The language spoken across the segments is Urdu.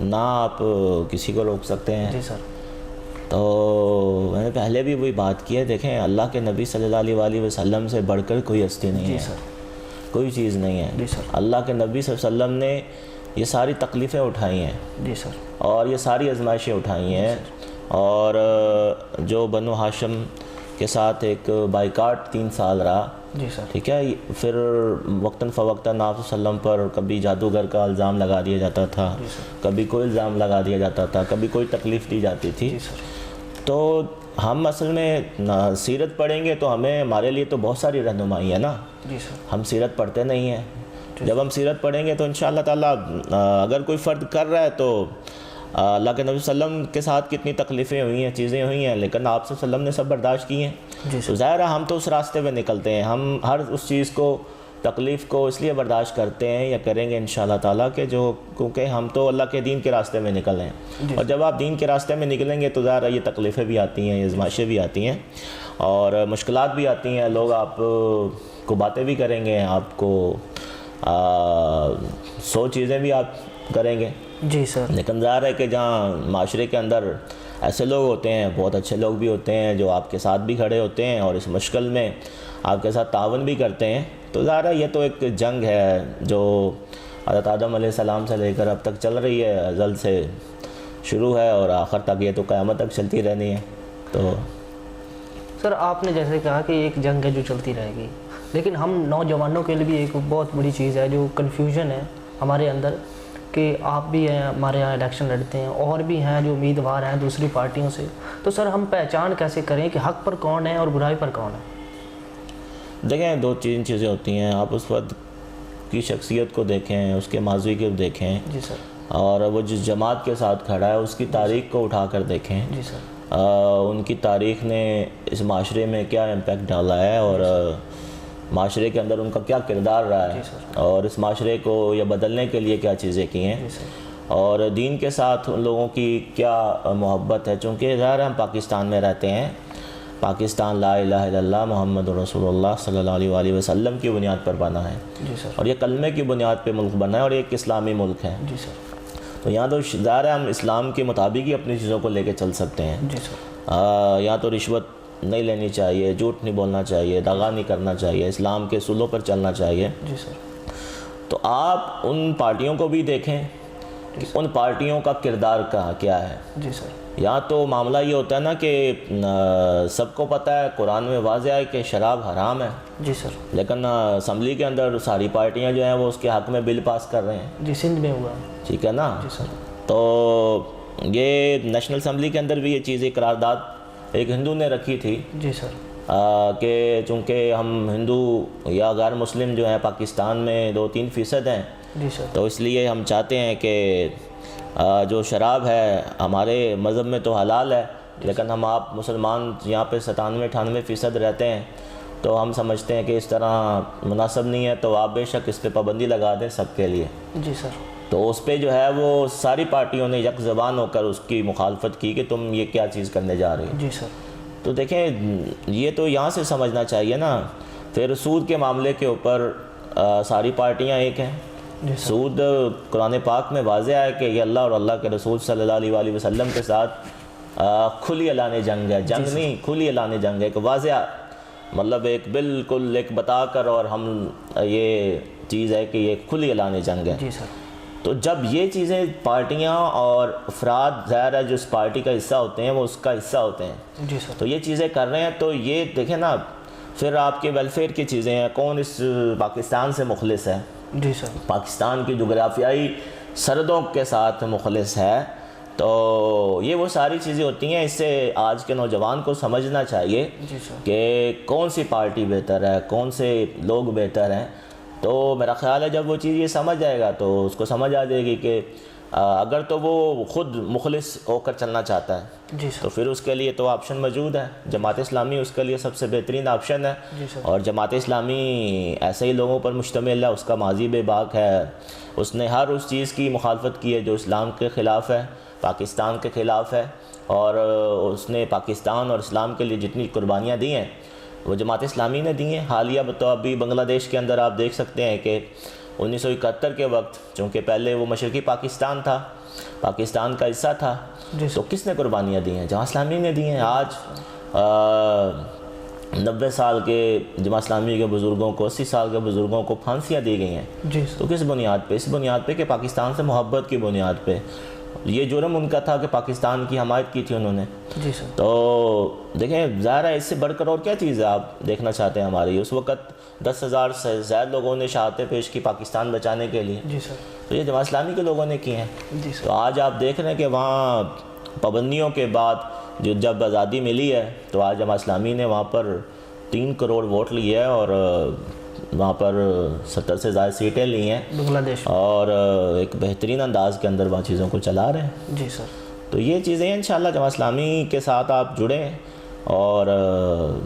نہ آپ کسی کو روک سکتے ہیں۔ جی سر۔ تو میں نے پہلے بھی وہی بات کی ہے، دیکھیں اللہ کے نبی صلی اللہ علیہ وآلہ وسلم سے بڑھ کر کوئی ہستی نہیں ہے، جی سر، کوئی چیز نہیں ہے۔ جی سر، اللہ کے نبی صلی اللہ علیہ وسلم نے یہ ساری تکلیفیں اٹھائی ہیں جی سر، اور یہ ساری آزمائشیں اٹھائی ہیں، اور جو بنو ہاشم کے ساتھ ایک بائیکاٹ 3 سال رہا، جی سر، ٹھیک ہے، پھر وقتاً فوقتاً آپ صلی اللہ علیہ وسلم پر کبھی جادوگر کا الزام لگا دیا جاتا تھا، جی سر، کبھی کوئی الزام لگا دیا جاتا تھا، کبھی کوئی تکلیف دی جاتی تھی۔ جی سر، تو ہم اصل میں سیرت پڑھیں گے تو ہمارے لیے تو بہت ساری رہنمائی ہے نا، جی سر، ہم سیرت پڑھتے نہیں ہیں۔ جب ہم سیرت پڑھیں گے تو انشاءاللہ تعالیٰ اگر کوئی فرد کر رہا ہے تو اللہ کے نبی صلی اللہ علیہ وسلم کے ساتھ کتنی تکلیفیں ہوئی ہیں، چیزیں ہوئی ہیں، لیکن آپ صلی اللہ علیہ وسلم نے سب برداشت کی ہیں۔ جی تو سر، ظاہر ہے ہم تو اس راستے پہ نکلتے ہیں، ہم ہر اس چیز کو، تکلیف کو اس لیے برداشت کرتے ہیں یا کریں گے انشاءاللہ تعالیٰ کہ کیونکہ ہم تو اللہ کے دین کے راستے میں نکل رہے ہیں، اور جب آپ دین کے راستے میں نکلیں گے تو ظاہر ہے یہ تکلیفیں بھی آتی ہیں، یہ آزمائشیں بھی آتی ہیں، اور مشکلات بھی آتی ہیں، لوگ آپ کو باتیں بھی کریں گے، آپ کو 100 چیزیں بھی آپ کریں گے۔ جی سر، لیکن ظاہر ہے کہ جہاں معاشرے کے اندر ایسے لوگ ہوتے ہیں، بہت اچھے لوگ بھی ہوتے ہیں جو آپ کے ساتھ بھی کھڑے ہوتے ہیں اور اس مشکل میں آپ کے ساتھ تعاون بھی کرتے ہیں، تو ظاہر ہے یہ تو ایک جنگ ہے جو حضرت آدم علیہ السلام سے لے کر اب تک چل رہی ہے، ازل سے شروع ہے اور آخر تک، یہ تو قیامت تک چلتی رہنی ہے۔ تو سر آپ نے جیسے کہا کہ ایک جنگ ہے جو چلتی رہے گی، لیکن ہم نوجوانوں کے لیے بھی ایک بہت بڑی چیز ہے جو کنفیوژن ہے ہمارے اندر، کہ آپ بھی ہیں ہمارے یہاں الیکشن لڑتے ہیں، اور بھی ہیں جو امیدوار ہیں دوسری پارٹیوں سے، تو سر ہم پہچان کیسے کریں کہ حق پر کون ہے اور برائی پر کون ہے؟ دیکھیں 2-3 چیزیں ہوتی ہیں، آپ اس وقت کی شخصیت کو دیکھیں، اس کے ماضی کو دیکھیں، جی سر، اور وہ جس جماعت کے ساتھ کھڑا ہے اس کی تاریخ کو اٹھا کر دیکھیں، جی سر، ان کی تاریخ نے اس معاشرے میں کیا امپیکٹ ڈالا ہے، اور معاشرے کے اندر ان کا کیا کردار رہا ہے، اور اس معاشرے کو یہ بدلنے کے لیے کیا چیزیں کی ہیں، اور دین کے ساتھ ان لوگوں کی کیا محبت ہے، چونکہ ظاہر ہم پاکستان میں رہتے ہیں، پاکستان لا الہ الا اللہ محمد رسول اللہ صلی اللہ علیہ وآلہ وسلم کی بنیاد پر بنا ہے، جی سر، اور یہ کلمے کی بنیاد پہ ملک بنا ہے، اور ایک اسلامی ملک ہے۔ جی سر، تو یہاں تو ظاہر ہے ہم اسلام کے مطابق ہی اپنی چیزوں کو لے کے چل سکتے ہیں۔ جی سر، یہاں تو رشوت نہیں لینی چاہیے، جھوٹ نہیں بولنا چاہیے، دغا نہیں کرنا چاہیے، اسلام کے اصولوں پر چلنا چاہیے۔ جی سر، تو آپ ان پارٹیوں کو بھی دیکھیں کہ ان پارٹیوں کا کردار کیا ہے۔ جی سر، یہاں تو معاملہ یہ ہوتا ہے نا کہ سب کو پتہ ہے، قرآن میں واضح ہے کہ شراب حرام ہے، جی سر، لیکن اسمبلی کے اندر ساری پارٹیاں جو ہیں وہ اس کے حق میں بل پاس کر رہے ہیں، جی سندھ میں ہوا، ٹھیک ہے نا۔ جی سر، تو یہ نیشنل اسمبلی کے اندر بھی یہ چیز، ایک قرارداد ایک ہندو نے رکھی تھی جی سر، کہ چونکہ ہم ہندو یا غیر مسلم جو ہیں پاکستان میں 2-3% ہیں، جی سر، تو اس لیے ہم چاہتے ہیں کہ جو شراب ہے ہمارے مذہب میں تو حلال ہے، لیکن آپ مسلمان یہاں پہ 97-98% رہتے ہیں، تو ہم سمجھتے ہیں کہ اس طرح مناسب نہیں ہے، تو آپ بے شک اس پہ پابندی لگا دیں سب کے لیے۔ جی سر، تو اس پہ جو ہے وہ ساری پارٹیوں نے یک زبان ہو کر اس کی مخالفت کی کہ تم یہ کیا چیز کرنے جا رہے ہو۔ جی سر، تو دیکھیں یہ تو یہاں سے سمجھنا چاہیے نا۔ پھر سود کے معاملے کے اوپر ساری پارٹیاں ایک ہیں۔ جی سر، سود قرآن پاک میں واضح ہے کہ یہ اللہ اور اللہ کے رسول صلی اللہ علیہ وآلہ وسلم کے ساتھ کھلی اعلان جنگ ہے، جنگ نہیں کھلی اعلان جنگ ہے، ایک واضح مطلب ایک بالکل ایک بتا کر، اور ہم یہ چیز ہے کہ یہ کھلی اعلان جنگ ہے۔ جی سر، تو جب یہ چیزیں پارٹیاں اور افراد ظاہر ہے جو اس پارٹی کا حصہ ہوتے ہیں وہ اس کا حصہ ہوتے ہیں، جی سر، تو یہ چیزیں کر رہے ہیں، تو یہ دیکھیں نا پھر آپ کے ویلفیئر کی چیزیں ہیں، کون اس پاکستان سے مخلص ہے، جی سر، پاکستان کی جغرافیائی سرحدوں کے ساتھ مخلص ہے، تو یہ وہ ساری چیزیں ہوتی ہیں۔ اس سے آج کے نوجوان کو سمجھنا چاہیے جی سر، کہ کون سی پارٹی بہتر ہے، کون سے لوگ بہتر ہیں۔ تو میرا خیال ہے جب وہ چیز یہ سمجھ جائے گا تو اس کو سمجھ آ جائے گی کہ اگر تو وہ خود مخلص ہو کر چلنا چاہتا ہے جی تو سر، پھر اس کے لیے تو آپشن موجود ہے، جماعت اسلامی اس کے لیے سب سے بہترین آپشن ہے۔ جی سر، اور جماعت اسلامی ایسے ہی لوگوں پر مشتمل ہے، اس کا ماضی بے باک ہے، اس نے ہر اس چیز کی مخالفت کی ہے جو اسلام کے خلاف ہے، پاکستان کے خلاف ہے، اور اس نے پاکستان اور اسلام کے لیے جتنی قربانیاں دی ہیں وہ جماعت اسلامی نے دی ہیں۔ حالیہ تو ابھی بنگلہ دیش کے اندر آپ دیکھ سکتے ہیں کہ 1971 کے وقت، چونکہ پہلے وہ مشرقی پاکستان تھا، پاکستان کا حصہ تھا، تو کس نے قربانیاں دی ہیں؟ جماعت اسلامی نے دی ہیں۔ آج 90 سال کے جماعت اسلامی کے بزرگوں کو، 80 سال کے بزرگوں کو پھانسیاں دی گئی ہیں، تو کس بنیاد پہ؟ اس بنیاد پہ کہ پاکستان سے محبت کی بنیاد پہ۔ یہ جرم ان کا تھا کہ پاکستان کی حمایت کی تھی انہوں نے۔ تو دیکھیں، ظاہر ہے اس سے بڑھ کر اور کیا چیز ہے آپ دیکھنا چاہتے ہیں ہماری؟ اس وقت 10,000 سے زیادہ لوگوں نے شہادتیں پیش کی پاکستان بچانے کے لیے، تو یہ جماعت اسلامی کے لوگوں نے کی ہیں۔ تو آج آپ دیکھ رہے ہیں کہ وہاں پابندیوں کے بعد جب آزادی ملی ہے، تو آج جماعت اسلامی نے وہاں پر 3 کروڑ ووٹ لیے ہے، اور وہاں پر 70 سے زیادہ سیٹیں لی ہیں بنگلہ دیش، اور ایک بہترین انداز کے اندر وہاں چیزوں کو چلا رہے ہیں۔ جی سر۔ تو یہ چیزیں انشاءاللہ جماعت اسلامی کے ساتھ آپ جڑیں، اور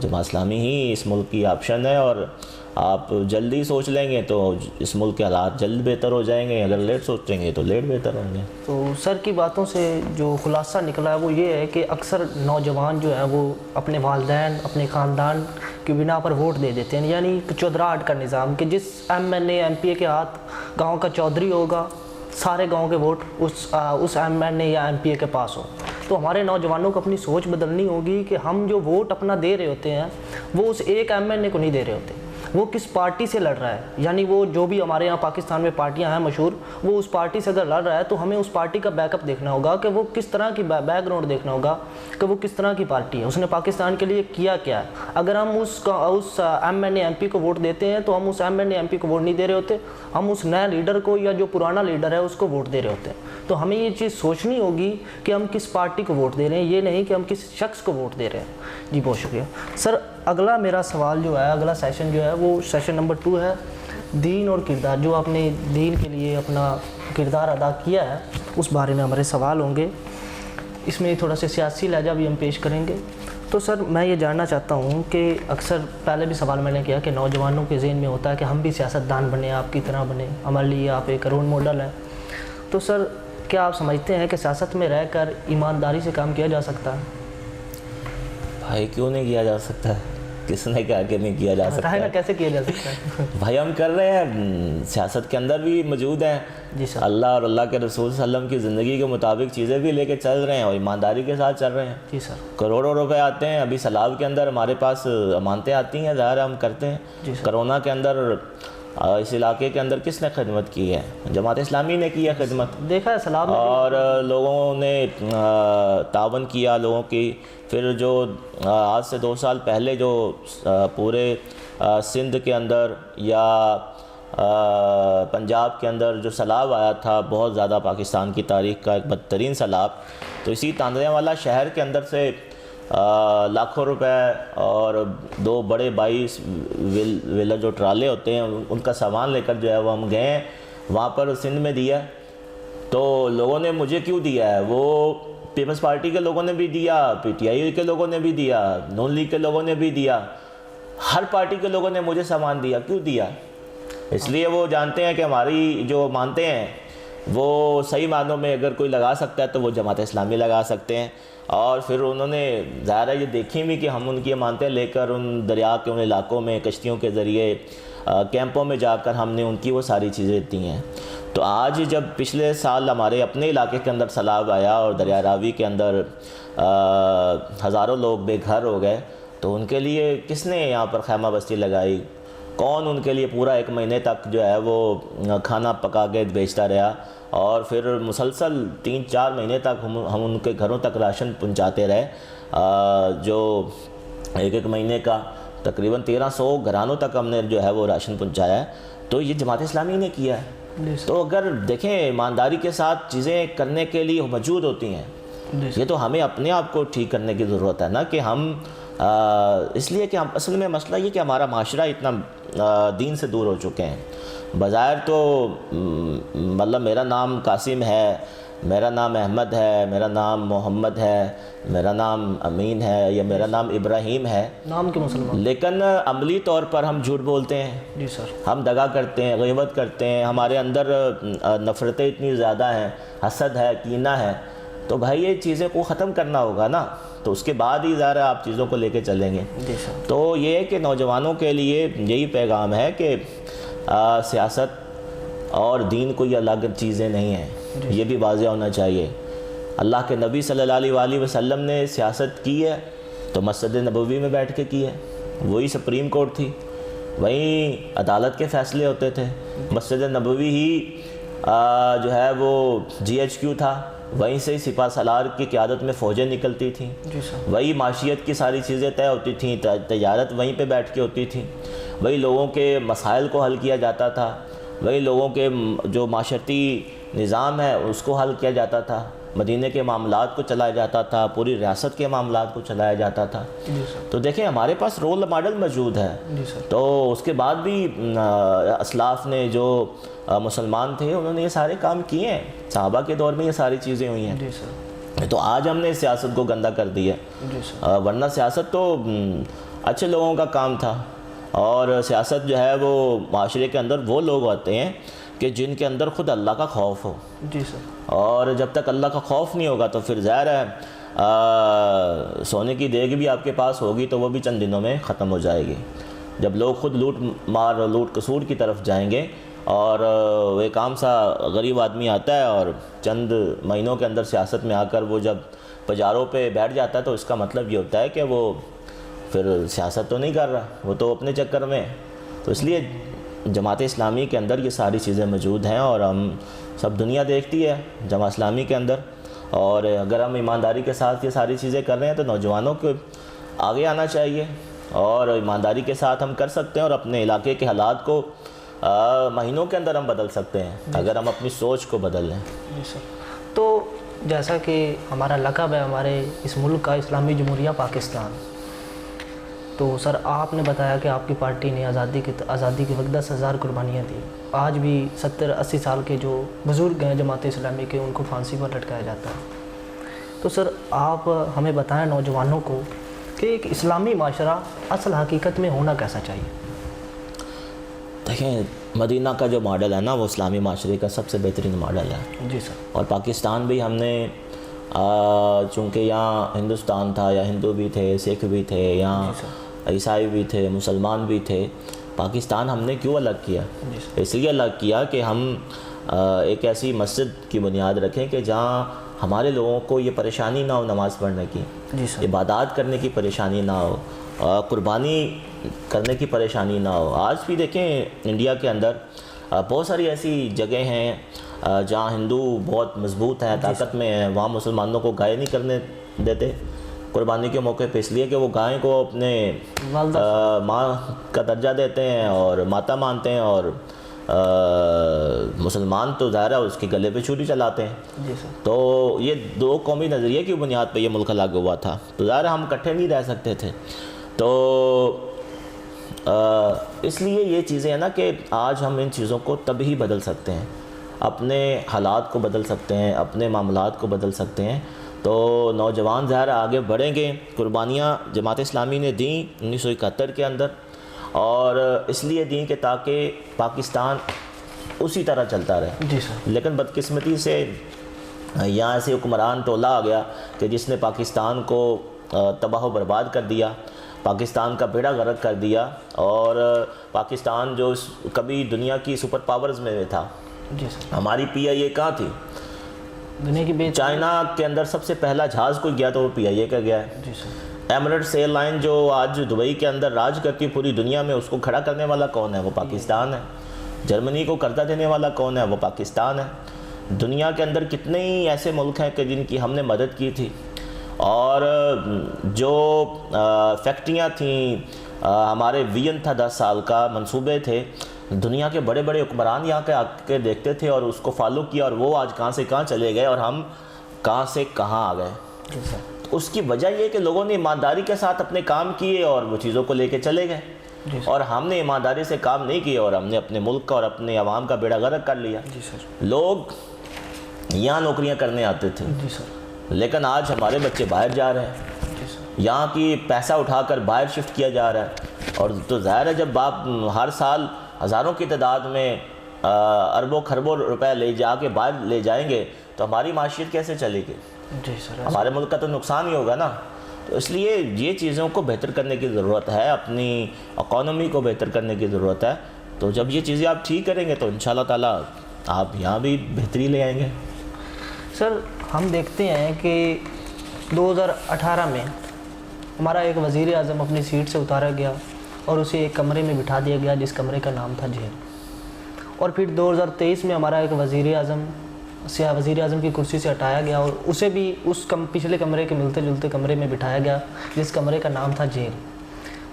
جماعت اسلامی ہی اس ملک کی آپشن ہے، اور آپ جلدی سوچ لیں گے تو اس ملک کے حالات جلد بہتر ہو جائیں گے، اگر لیٹ سوچیں گے تو لیٹ بہتر ہوں گے۔ تو سر کی باتوں سے جو خلاصہ نکلا ہے وہ یہ ہے کہ اکثر نوجوان جو ہیں وہ اپنے والدین، اپنے خاندان کی بنا پر ووٹ دے دیتے ہیں، یعنی چودراہٹ کا نظام، کہ جس MNA MP کے ہاتھ گاؤں کا چودھری ہوگا، سارے گاؤں کے ووٹ اس MNA یا MP کے پاس ہو۔ تو ہمارے نوجوانوں کو اپنی سوچ بدلنی ہوگی کہ ہم جو ووٹ اپنا دے رہے ہوتے ہیں وہ اس ایک MNA کو نہیں دے رہے ہوتے، وہ کس پارٹی سے لڑ رہا ہے، یعنی وہ جو بھی ہمارے یہاں پاکستان میں پارٹیاں ہیں مشہور، وہ اس پارٹی سے اگر لڑ رہا ہے تو ہمیں اس پارٹی کا بیک اپ دیکھنا ہوگا کہ وہ کس طرح کی بیک گراؤنڈ دیکھنا ہوگا کہ وہ کس طرح کی پارٹی ہے، اس نے پاکستان کے لیے کیا کیا ہے۔ اگر ہم اس MNA MP کو ووٹ دیتے ہیں تو ہم اس MNA MP کو ووٹ نہیں دے رہے ہوتے، ہم اس نئے لیڈر کو یا جو پرانا لیڈر ہے اس کو ووٹ دے رہے ہوتے ہیں۔ تو ہمیں یہ چیز سوچنی ہوگی کہ ہم کس پارٹی کو ووٹ دے رہے ہیں، یہ نہیں کہ ہم کس شخص کو ووٹ دے رہے ہیں۔ جی بہت شکریہ سر۔ اگلا میرا سوال جو ہے، اگلا سیشن جو ہے وہ سیشن نمبر 2 ہے، دین اور کردار۔ جو آپ نے دین کے لیے اپنا کردار ادا کیا ہے اس بارے میں ہمارے سوال ہوں گے، اس میں تھوڑا سا سیاسی لہجہ بھی ہم پیش کریں گے۔ تو سر میں یہ جاننا چاہتا ہوں کہ اکثر پہلے بھی سوال میں نے کیا کہ نوجوانوں کے ذہن میں ہوتا ہے کہ ہم بھی سیاستدان بنیں، آپ کی طرح بنیں، ہمارے لیے آپ ایک رول ماڈل ہیں۔ تو سر کیا آپ سمجھتے ہیں کہ سیاست میں رہ کر ایمانداری سے کام کیا جا سکتا ہے؟ بھائی کیوں نہیں کیا جا سکتا ہے؟ کس نے کہا کہ نہیں کیا جا سکتا ہے؟ کیسے کیا جا سکتا ہے؟ بھائی ہم کر رہے ہیں، سیاست کے اندر بھی موجود ہیں۔ جی سر۔ اللہ اور اللہ کے رسول صلی اللہ علیہ وسلم کی زندگی کے مطابق چیزیں بھی لے کے چل رہے ہیں اور ایمانداری کے ساتھ چل رہے ہیں۔ جی سر۔ کروڑوں روپے آتے ہیں، ابھی سیلاب کے اندر ہمارے پاس امانتیں آتی ہیں، ظاہر ہم کرتے ہیں۔ جی سر۔ کرونا کے اندر اس علاقے کے اندر کس نے خدمت کی ہے؟ جماعت اسلامی نے کی ہے خدمت، دیکھا ہے سلام اور لوگوں نے تعاون کیا لوگوں کی۔ پھر جو آج سے 2 سال پہلے جو پورے سندھ کے اندر یا پنجاب کے اندر جو سیلاب آیا تھا، بہت زیادہ پاکستان کی تاریخ کا ایک بدترین سیلاب، تو اسی تاندیا والا شہر کے اندر سے لاکھوں روپے اور 2 بڑے 22 ویلر جو ٹرالے ہوتے ہیں ان کا سامان لے کر جو ہے وہ ہم گئے ہیں وہاں پر سندھ میں دیا۔ تو لوگوں نے مجھے کیوں دیا ہے؟ وہ پیپلز پارٹی کے لوگوں نے بھی دیا، PTI کے لوگوں نے بھی دیا، نون لیگ کے لوگوں نے بھی دیا، ہر پارٹی کے لوگوں نے مجھے سامان دیا۔ کیوں دیا؟ اس لیے وہ جانتے ہیں کہ ہماری جو مانتے ہیں وہ صحیح معنوں میں اگر کوئی لگا سکتا ہے تو وہ جماعت اسلامی لگا سکتے ہیں۔ اور پھر انہوں نے ظاہر ہے یہ دیکھی بھی کہ ہم ان کی امانتیں لے کر ان دریا کے ان علاقوں میں کشتیوں کے ذریعے کیمپوں میں جا کر ہم نے ان کی وہ ساری چیزیں دی ہیں۔ تو آج جب پچھلے سال ہمارے اپنے علاقے کے اندر سیلاب آیا اور دریا راوی کے اندر ہزاروں لوگ بے گھر ہو گئے، تو ان کے لیے کس نے یہاں پر خیمہ بستی لگائی؟ کون ان کے لیے پورا 1 مہینے تک جو ہے وہ کھانا پکا کے بیچتا رہا؟ اور پھر مسلسل 3-4 مہینے تک ہم ان کے گھروں تک راشن پہنچاتے رہے، جو 1 مہینے کا تقریباً 1300 گھرانوں تک ہم نے جو ہے وہ راشن پہنچایا ہے۔ تو یہ جماعت اسلامی نے کیا ہے۔ تو اگر دیکھیں ایمانداری کے ساتھ چیزیں کرنے کے لیے موجود ہوتی ہیں، یہ تو ہمیں اپنے آپ کو ٹھیک کرنے کی ضرورت ہے نا، کہ ہم اس لیے کہ ہم اصل میں مسئلہ یہ کہ ہمارا معاشرہ اتنا دین سے دور ہو چکے ہیں۔ بظاہر تو مطلب میرا نام قاسم ہے، میرا نام احمد ہے، میرا نام محمد ہے، میرا نام امین ہے، یا میرا نام ابراہیم ہے، نام کے مسلمان، لیکن عملی طور پر ہم جھوٹ بولتے ہیں۔ جی سر۔ ہم دغا کرتے ہیں، غیبت کرتے ہیں، ہمارے اندر نفرتیں اتنی زیادہ ہیں، حسد ہے، کینہ ہے۔ تو بھائی یہ چیزیں کو ختم کرنا ہوگا نا، تو اس کے بعد ہی ظاہر آپ چیزوں کو لے کے چلیں گے۔ جی سر۔ تو یہ ہے کہ نوجوانوں کے لیے یہی پیغام ہے کہ سیاست اور دین کوئی الگ چیزیں نہیں ہیں، یہ بھی واضح ہونا چاہیے۔ اللہ کے نبی صلی اللہ علیہ وآلہ وسلم نے سیاست کی ہے تو مسجد نبوی میں بیٹھ کے کی ہے، وہی سپریم کورٹ تھی، وہیں عدالت کے فیصلے ہوتے تھے، مسجد نبوی ہی جو ہے وہ GHQ تھا، وہیں سے سپہ سالار کی قیادت میں فوجیں نکلتی تھیں، جی سر، وہی معاشیت کی ساری چیزیں طے ہوتی تھیں، تجارت وہیں پہ بیٹھ کے ہوتی تھی، وہی لوگوں کے مسائل کو حل کیا جاتا تھا، وہی لوگوں کے جو معاشرتی نظام ہے اس کو حل کیا جاتا تھا، مدینہ کے معاملات کو چلایا جاتا تھا، پوری ریاست کے معاملات کو چلایا جاتا تھا۔ جی سر، تو دیکھیں ہمارے پاس رول ماڈل موجود ہے، جی سر، تو اس کے بعد بھی اسلاف نے جو مسلمان تھے انہوں نے یہ سارے کام کیے ہیں، صحابہ کے دور میں یہ ساری چیزیں ہوئی ہیں۔ جی سر، تو آج ہم نے سیاست کو گندہ کر دی ہے، جی سر، ورنہ سیاست تو اچھے لوگوں کا کام تھا، اور سیاست جو ہے وہ معاشرے کے اندر وہ لوگ ہوتے ہیں کہ جن کے اندر خود اللہ کا خوف ہو، جی سر، اور جب تک اللہ کا خوف نہیں ہوگا تو پھر ظاہر ہے سونے کی دیگ بھی آپ کے پاس ہوگی تو وہ بھی چند دنوں میں ختم ہو جائے گی۔ جب لوگ خود لوٹ مار لوٹ قصور کی طرف جائیں گے، اور ایک عام سا غریب آدمی آتا ہے اور چند مہینوں کے اندر سیاست میں آ کر وہ جب پجاروں پہ بیٹھ جاتا ہے تو اس کا مطلب یہ ہوتا ہے کہ وہ پھر سیاست تو نہیں کر رہا، وہ تو اپنے چکر میں ہے۔ تو اس لیے جماعت اسلامی کے اندر یہ ساری چیزیں موجود ہیں، اور ہم سب دنیا دیکھتی ہے جماعت اسلامی کے اندر، اور اگر ہم ایمانداری کے ساتھ یہ ساری چیزیں کر رہے ہیں تو نوجوانوں کو آگے آنا چاہیے، اور ایمانداری کے ساتھ ہم کر سکتے ہیں، اور اپنے علاقے کے حالات کو مہینوں کے اندر ہم بدل سکتے ہیں اگر ہم اپنی سوچ کو بدل لیں۔ جی سر، تو جیسا کہ ہمارا لقب ہے ہمارے اس ملک کا اسلامی جمہوریہ پاکستان، تو سر آپ نے بتایا کہ آپ کی پارٹی نے آزادی کے وقت 10,000 قربانیاں دی، آج بھی 70-80 سال کے جو بزرگ ہیں جماعت اسلامی کے ان کو پھانسی پر لٹکایا جاتا ہے۔ تو سر آپ ہمیں بتائیں نوجوانوں کو کہ ایک اسلامی معاشرہ اصل حقیقت میں ہونا کیسا چاہیے؟ دیکھیں مدینہ کا جو ماڈل ہے نا وہ اسلامی معاشرے کا سب سے بہترین ماڈل ہے، جی سر، اور پاکستان بھی ہم نے چونکہ یہاں ہندوستان تھا، یا ہندو بھی تھے، سکھ بھی تھے، یہاں عیسائی بھی تھے، مسلمان بھی تھے، پاکستان ہم نے کیوں الگ کیا؟ اس لیے الگ کیا کہ ہم ایک ایسی مسجد کی بنیاد رکھیں کہ جہاں ہمارے لوگوں کو یہ پریشانی نہ ہو نماز پڑھنے کی، جی سر، عبادات کرنے کی پریشانی نہ ہو، قربانی کرنے کی پریشانی نہ ہو۔ آج بھی دیکھیں انڈیا کے اندر بہت ساری ایسی جگہیں ہیں جہاں ہندو بہت مضبوط ہیں، طاقت میں ہیں، وہاں مسلمانوں کو گائے نہیں کرنے دیتے قربانی کے موقع پہ، اس لیے کہ وہ گائے کو اپنے ماں کا درجہ دیتے ہیں اور ماتا مانتے ہیں، اور مسلمان تو ظاہر ہے اس کے گلے پہ چھری چلاتے ہیں۔ جی سر، تو یہ دو قومی نظریے کی بنیاد پہ یہ ملک الگ ہوا تھا، تو ظاہر ہم اکٹھے نہیں رہ سکتے تھے۔ تو اس لیے یہ چیزیں ہیں نا کہ آج ہم ان چیزوں کو تب ہی بدل سکتے ہیں، اپنے حالات کو بدل سکتے ہیں، اپنے معاملات کو بدل سکتے ہیں۔ تو نوجوان ظاہر آگے بڑھیں گے۔ قربانیاں جماعت اسلامی نے دیں 1971 کے اندر، اور اس لیے دیں کہ تاکہ پاکستان اسی طرح چلتا رہے۔ جی سر، لیکن بدقسمتی سے یہاں ایسے حکمران ٹولہ آ گیا کہ جس نے پاکستان کو تباہ و برباد کر دیا، پاکستان کا بیڑا غرق کر دیا، اور پاکستان جو کبھی دنیا کی سپر پاورز میں تھا، جی سر، ہماری PIA کہاں تھی؟ دنیا کی چائنا کے اندر سب سے پہلا جہاز کوئی گیا تو وہ PIA کا گیا ہے۔ جی سر، ایمریٹس ایئر لائن جو آج دبئی کے اندر راج کرتی ہے پوری دنیا میں، اس کو کھڑا کرنے والا کون ہے؟ وہ پاکستان ہے۔ جرمنی کو قرضہ دینے والا کون ہے؟ وہ پاکستان ہے۔ دنیا کے اندر کتنے ہی ایسے ملک ہیں کہ جن کی ہم نے مدد کی تھی، اور جو فیکٹریاں تھیں، ہمارے ویژن تھا 10 سال کا، منصوبے تھے، دنیا کے بڑے بڑے حکمران یہاں کے آ کے دیکھتے تھے اور اس کو فالو کیا، اور وہ آج کہاں سے کہاں چلے گئے اور ہم کہاں سے کہاں آ گئے۔ جی سر، اس کی وجہ یہ کہ لوگوں نے ایمانداری کے ساتھ اپنے کام کیے اور وہ چیزوں کو لے کے چلے گئے، جی سر، اور ہم نے ایمانداری سے کام نہیں کیے اور ہم نے اپنے ملک کا اور اپنے عوام کا بیڑا غرق کر لیا۔ جی سر، لوگ یہاں نوکریاں کرنے آتے تھے، جی سر، لیکن آج ہمارے بچے باہر جا رہے ہیں، جی سر، یہاں کی پیسہ اٹھا کر باہر شفٹ کیا جا رہا ہے، اور تو ظاہر ہے جب آپ ہر سال ہزاروں کی تعداد میں اربوں خربوں روپے لے جا کے باہر لے جائیں گے تو ہماری معیشت کیسے چلے گی؟ جی سر، ہمارے ملک کا تو نقصان ہی ہوگا نا۔ تو اس لیے یہ چیزوں کو بہتر کرنے کی ضرورت ہے، اپنی اکانومی کو بہتر کرنے کی ضرورت ہے، تو جب یہ چیزیں آپ ٹھیک کریں گے تو انشاءاللہ تعالیٰ آپ یہاں بھی بہتری لے آئیں گے۔ سر ہم دیکھتے ہیں کہ 2018 میں ہمارا ایک وزیر اعظم اپنی سیٹ سے اتارا گیا اور اسے ایک کمرے میں بٹھا دیا گیا جس کمرے کا نام تھا جیل، اور پھر 2023 میں ہمارا ایک وزیر اعظم کی کرسی سے ہٹایا گیا اور اسے بھی اس پچھلے کمرے کے ملتے جلتے کمرے میں بٹھایا گیا جس کمرے کا نام تھا جیل۔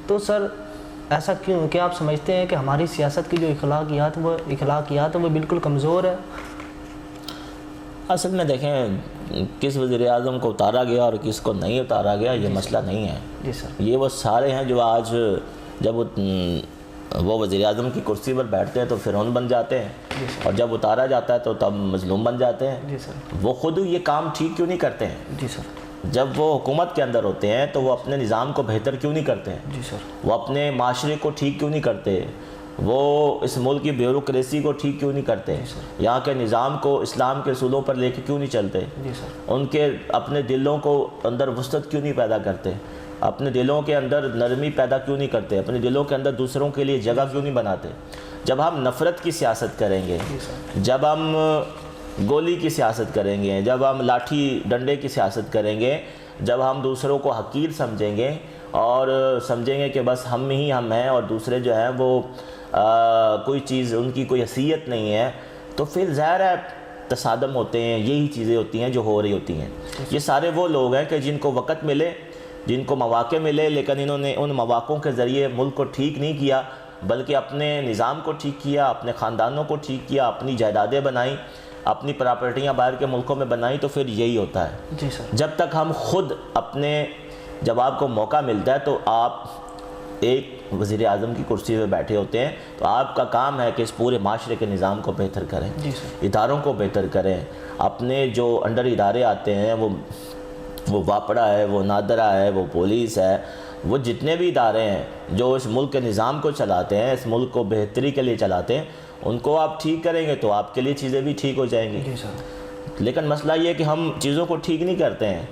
تو سر ایسا کیوں؟ کیا آپ سمجھتے ہیں کہ ہماری سیاست کی جو اخلاقیات وہ بالکل کمزور ہے؟ اصل میں دیکھیں کس وزیر اعظم کو اتارا گیا اور کس کو نہیں اتارا گیا یہ مسئلہ نہیں ہے۔ جی سر۔ یہ وہ سارے ہیں جو آج جب وہ وزیر اعظم کی کرسی پر بیٹھتے ہیں تو فرعون بن جاتے ہیں، اور جب اتارا جاتا ہے تو تب مظلوم بن جاتے ہیں۔ جی سر۔ وہ خود یہ کام ٹھیک کیوں نہیں کرتے ہیں؟ جی سر۔ جب وہ حکومت کے اندر ہوتے ہیں تو وہ اپنے نظام کو بہتر کیوں نہیں کرتے ہیں؟ جی سر۔ وہ اپنے معاشرے کو ٹھیک کیوں نہیں کرتے؟ وہ اس ملک کی بیوروکریسی کو ٹھیک کیوں نہیں کرتے؟ یہاں کے نظام کو اسلام کے اصولوں پر لے کے کیوں نہیں چلتے؟ جی سر۔ ان کے اپنے دلوں کو اندر وسعت کیوں نہیں پیدا کرتے؟ اپنے دلوں کے اندر نرمی پیدا کیوں نہیں کرتے؟ اپنے دلوں کے اندر دوسروں کے لیے جگہ کیوں نہیں بناتے؟ جب ہم نفرت کی سیاست کریں گے، جب ہم گولی کی سیاست کریں گے، جب ہم لاٹھی ڈنڈے کی سیاست کریں گے، جب ہم دوسروں کو حقیر سمجھیں گے اور سمجھیں گے کہ بس ہم ہی ہم ہیں اور دوسرے جو ہیں وہ کوئی چیز ان کی کوئی حیثیت نہیں ہے، تو پھر ظاہر ہے تصادم ہوتے ہیں، یہی چیزیں ہوتی ہیں جو ہو رہی ہوتی ہیں۔ یہ سارے وہ لوگ ہیں کہ جن کو وقت ملے، جن کو مواقع ملے، لیکن انہوں نے ان مواقعوں کے ذریعے ملک کو ٹھیک نہیں کیا بلکہ اپنے نظام کو ٹھیک کیا، اپنے خاندانوں کو ٹھیک کیا، اپنی جائیدادیں بنائیں، اپنی پراپرٹیاں باہر کے ملکوں میں بنائیں، تو پھر یہی ہوتا ہے۔ جی سر۔ جب تک ہم خود جب آپ کو موقع ملتا ہے تو آپ ایک وزیر اعظم کی کرسی پہ بیٹھے ہوتے ہیں تو آپ کا کام ہے کہ اس پورے معاشرے کے نظام کو بہتر کریں، جی سر۔ اداروں کو بہتر کریں، اپنے جو انڈر ادارے آتے ہیں وہ واپڑا ہے، وہ نادرا ہے، وہ پولیس ہے، وہ جتنے بھی ادارے ہیں جو اس ملک کے نظام کو چلاتے ہیں، اس ملک کو بہتری کے لیے چلاتے ہیں، ان کو آپ ٹھیک کریں گے تو آپ کے لیے چیزیں بھی ٹھیک ہو جائیں گی۔ جی سر۔ لیکن مسئلہ یہ ہے کہ ہم چیزوں کو ٹھیک نہیں کرتے ہیں،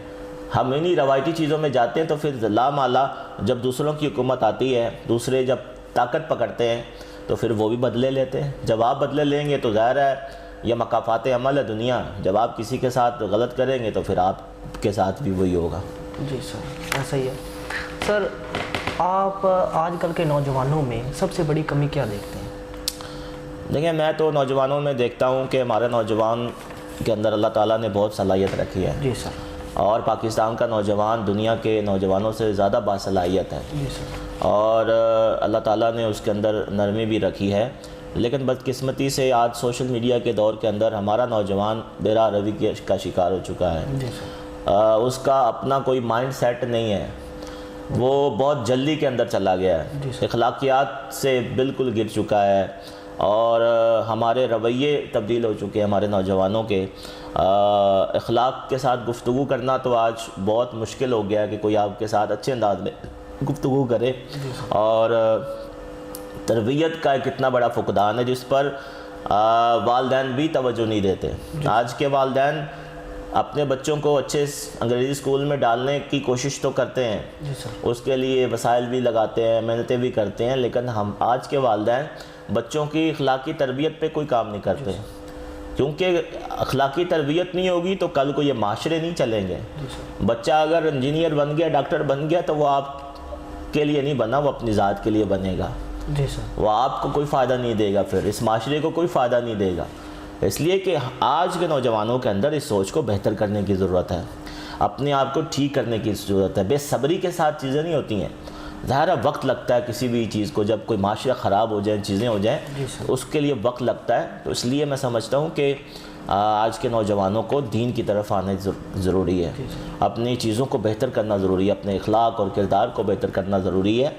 ہم انہی روایتی چیزوں میں جاتے ہیں، تو پھر لا مالا جب دوسروں کی حکومت آتی ہے، دوسرے جب طاقت پکڑتے ہیں تو پھر وہ بھی بدلے لیتے ہیں۔ جب آپ بدلے لیں گے تو ظاہر ہے یہ مکافات عمل ہے دنیا، جب آپ کسی کے ساتھ غلط کریں گے تو پھر آپ کے ساتھ بھی وہی ہوگا۔ جی سر، ایسا ہی ہے۔ سر آپ آج کل کے نوجوانوں میں سب سے بڑی کمی کیا دیکھتے ہیں؟ دیکھیں میں تو نوجوانوں میں دیکھتا ہوں کہ ہمارے نوجوان کے اندر اللہ تعالیٰ نے بہت صلاحیت رکھی ہے، جی سر، اور پاکستان کا نوجوان دنیا کے نوجوانوں سے زیادہ باصلاحیت ہے، جی سر، اور اللہ تعالیٰ نے اس کے اندر نرمی بھی رکھی ہے، لیکن بدقسمتی سے آج سوشل میڈیا کے دور کے اندر ہمارا نوجوان بے راہ روی کا شکار ہو چکا ہے۔ جی سر، اس کا اپنا کوئی مائنڈ سیٹ نہیں ہے، وہ بہت جلدی کے اندر چلا گیا ہے، اخلاقیات سے بالکل گر چکا ہے، اور ہمارے رویے تبدیل ہو چکے ہیں ہمارے نوجوانوں کے۔ اخلاق کے ساتھ گفتگو کرنا تو آج بہت مشکل ہو گیا ہے کہ کوئی آپ کے ساتھ اچھے انداز میں گفتگو کرے، اور تربیت کا ایک اتنا بڑا فقدان ہے جس پر والدین بھی توجہ نہیں دیتے۔ آج کے والدین اپنے بچوں کو اچھے انگریزی اسکول میں ڈالنے کی کوشش تو کرتے ہیں، جی سر، اس کے لیے وسائل بھی لگاتے ہیں، محنتیں بھی کرتے ہیں، لیکن ہم آج کے والدین بچوں کی اخلاقی تربیت پہ کوئی کام نہیں کرتے، کیونکہ اخلاقی تربیت نہیں ہوگی تو کل کو یہ معاشرے نہیں چلیں گے۔ بچہ اگر انجینئر بن گیا، ڈاکٹر بن گیا، تو وہ آپ کے لیے نہیں بنا، وہ اپنی ذات کے لیے بنے گا، جی سر، وہ آپ کو کوئی فائدہ نہیں دے گا، پھر اس معاشرے کو کوئی فائدہ نہیں دے گا۔ اس لیے کہ آج کے نوجوانوں کے اندر اس سوچ کو بہتر کرنے کی ضرورت ہے، اپنے آپ کو ٹھیک کرنے کی ضرورت ہے۔ بے صبری کے ساتھ چیزیں نہیں ہوتی ہیں، ظاہر ہے وقت لگتا ہے کسی بھی چیز کو، جب کوئی معاشرہ خراب ہو جائیں، چیزیں ہو جائیں، اس کے لیے وقت لگتا ہے۔ تو اس لیے میں سمجھتا ہوں کہ آج کے نوجوانوں کو دین کی طرف آنا ضروری ہے، اپنی چیزوں کو بہتر کرنا ضروری ہے، اپنے اخلاق اور کردار کو بہتر کرنا ضروری ہے،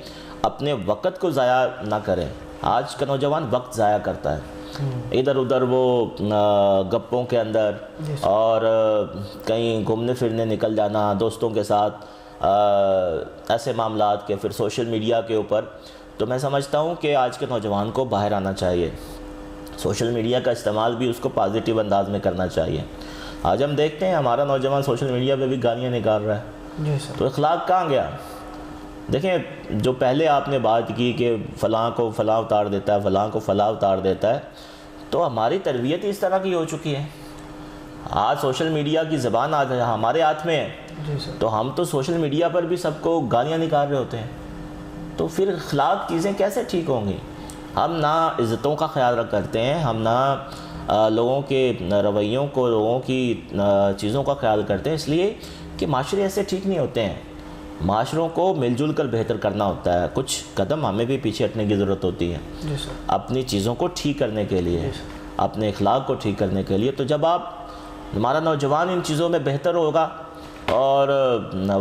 اپنے وقت کو ضائع نہ کریں۔ آج کا نوجوان وقت ضائع کرتا ہے، ادھر ادھر وہ گپوں کے اندر، اور کہیں گھومنے پھرنے نکل جانا دوستوں کے ساتھ، ایسے معاملات کے، پھر سوشل میڈیا کے اوپر۔ تو میں سمجھتا ہوں کہ آج کے نوجوان کو باہر آنا چاہیے، سوشل میڈیا کا استعمال بھی اس کو پازیٹیو انداز میں کرنا چاہیے۔ آج ہم دیکھتے ہیں ہمارا نوجوان سوشل میڈیا پہ بھی گالیاں نکال رہا ہے، جی سر، تو اخلاق کہاں گیا؟ دیکھیں جو پہلے آپ نے بات کی کہ فلاں کو فلاں اتار دیتا ہے، فلاں کو فلاں اتار دیتا ہے، تو ہماری تربیت اس طرح کی ہو چکی ہے۔ آج سوشل میڈیا کی زبان آج ہمارے ہاتھ میں ہے، جی سر، تو ہم تو سوشل میڈیا پر بھی سب کو گالیاں نکال رہے ہوتے ہیں، تو پھر اخلاق چیزیں کیسے ٹھیک ہوں گی؟ ہم نہ عزتوں کا خیال کرتے ہیں، ہم نہ لوگوں کے رویوں کو، لوگوں کی چیزوں کا خیال کرتے ہیں، اس لیے کہ معاشرے ایسے ٹھیک نہیں ہوتے ہیں۔ معاشروں کو مل جل کر بہتر کرنا ہوتا ہے، کچھ قدم ہمیں بھی پیچھے ہٹنے کی ضرورت ہوتی ہے جی سر، اپنی چیزوں کو ٹھیک کرنے کے لیے، اپنے اخلاق کو ٹھیک کرنے کے لیے۔ تو جب ہمارا نوجوان ان چیزوں میں بہتر ہوگا، اور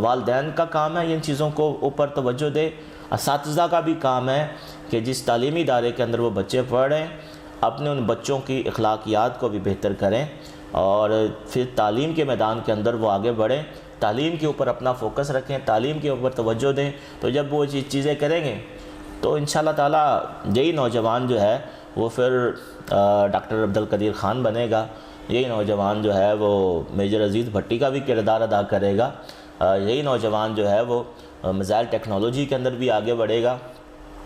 والدین کا کام ہے ان چیزوں کو اوپر توجہ دے، اساتذہ کا بھی کام ہے کہ جس تعلیمی ادارے کے اندر وہ بچے پڑھ رہے ہیں اپنے ان بچوں کی اخلاقیات کو بھی بہتر کریں، اور پھر تعلیم کے میدان کے اندر وہ آگے بڑھیں، تعلیم کے اوپر اپنا فوکس رکھیں، تعلیم کے اوپر توجہ دیں۔ تو جب وہ چیزیں کریں گے تو انشاءاللہ تعالیٰ یہی نوجوان جو ہے وہ پھر ڈاکٹر عبدالقدیر خان بنے گا، یہی نوجوان جو ہے وہ میجر عزیز بھٹی کا بھی کردار ادا کرے گا، یہی نوجوان جو ہے وہ میزائل ٹیکنالوجی کے اندر بھی آگے بڑھے گا،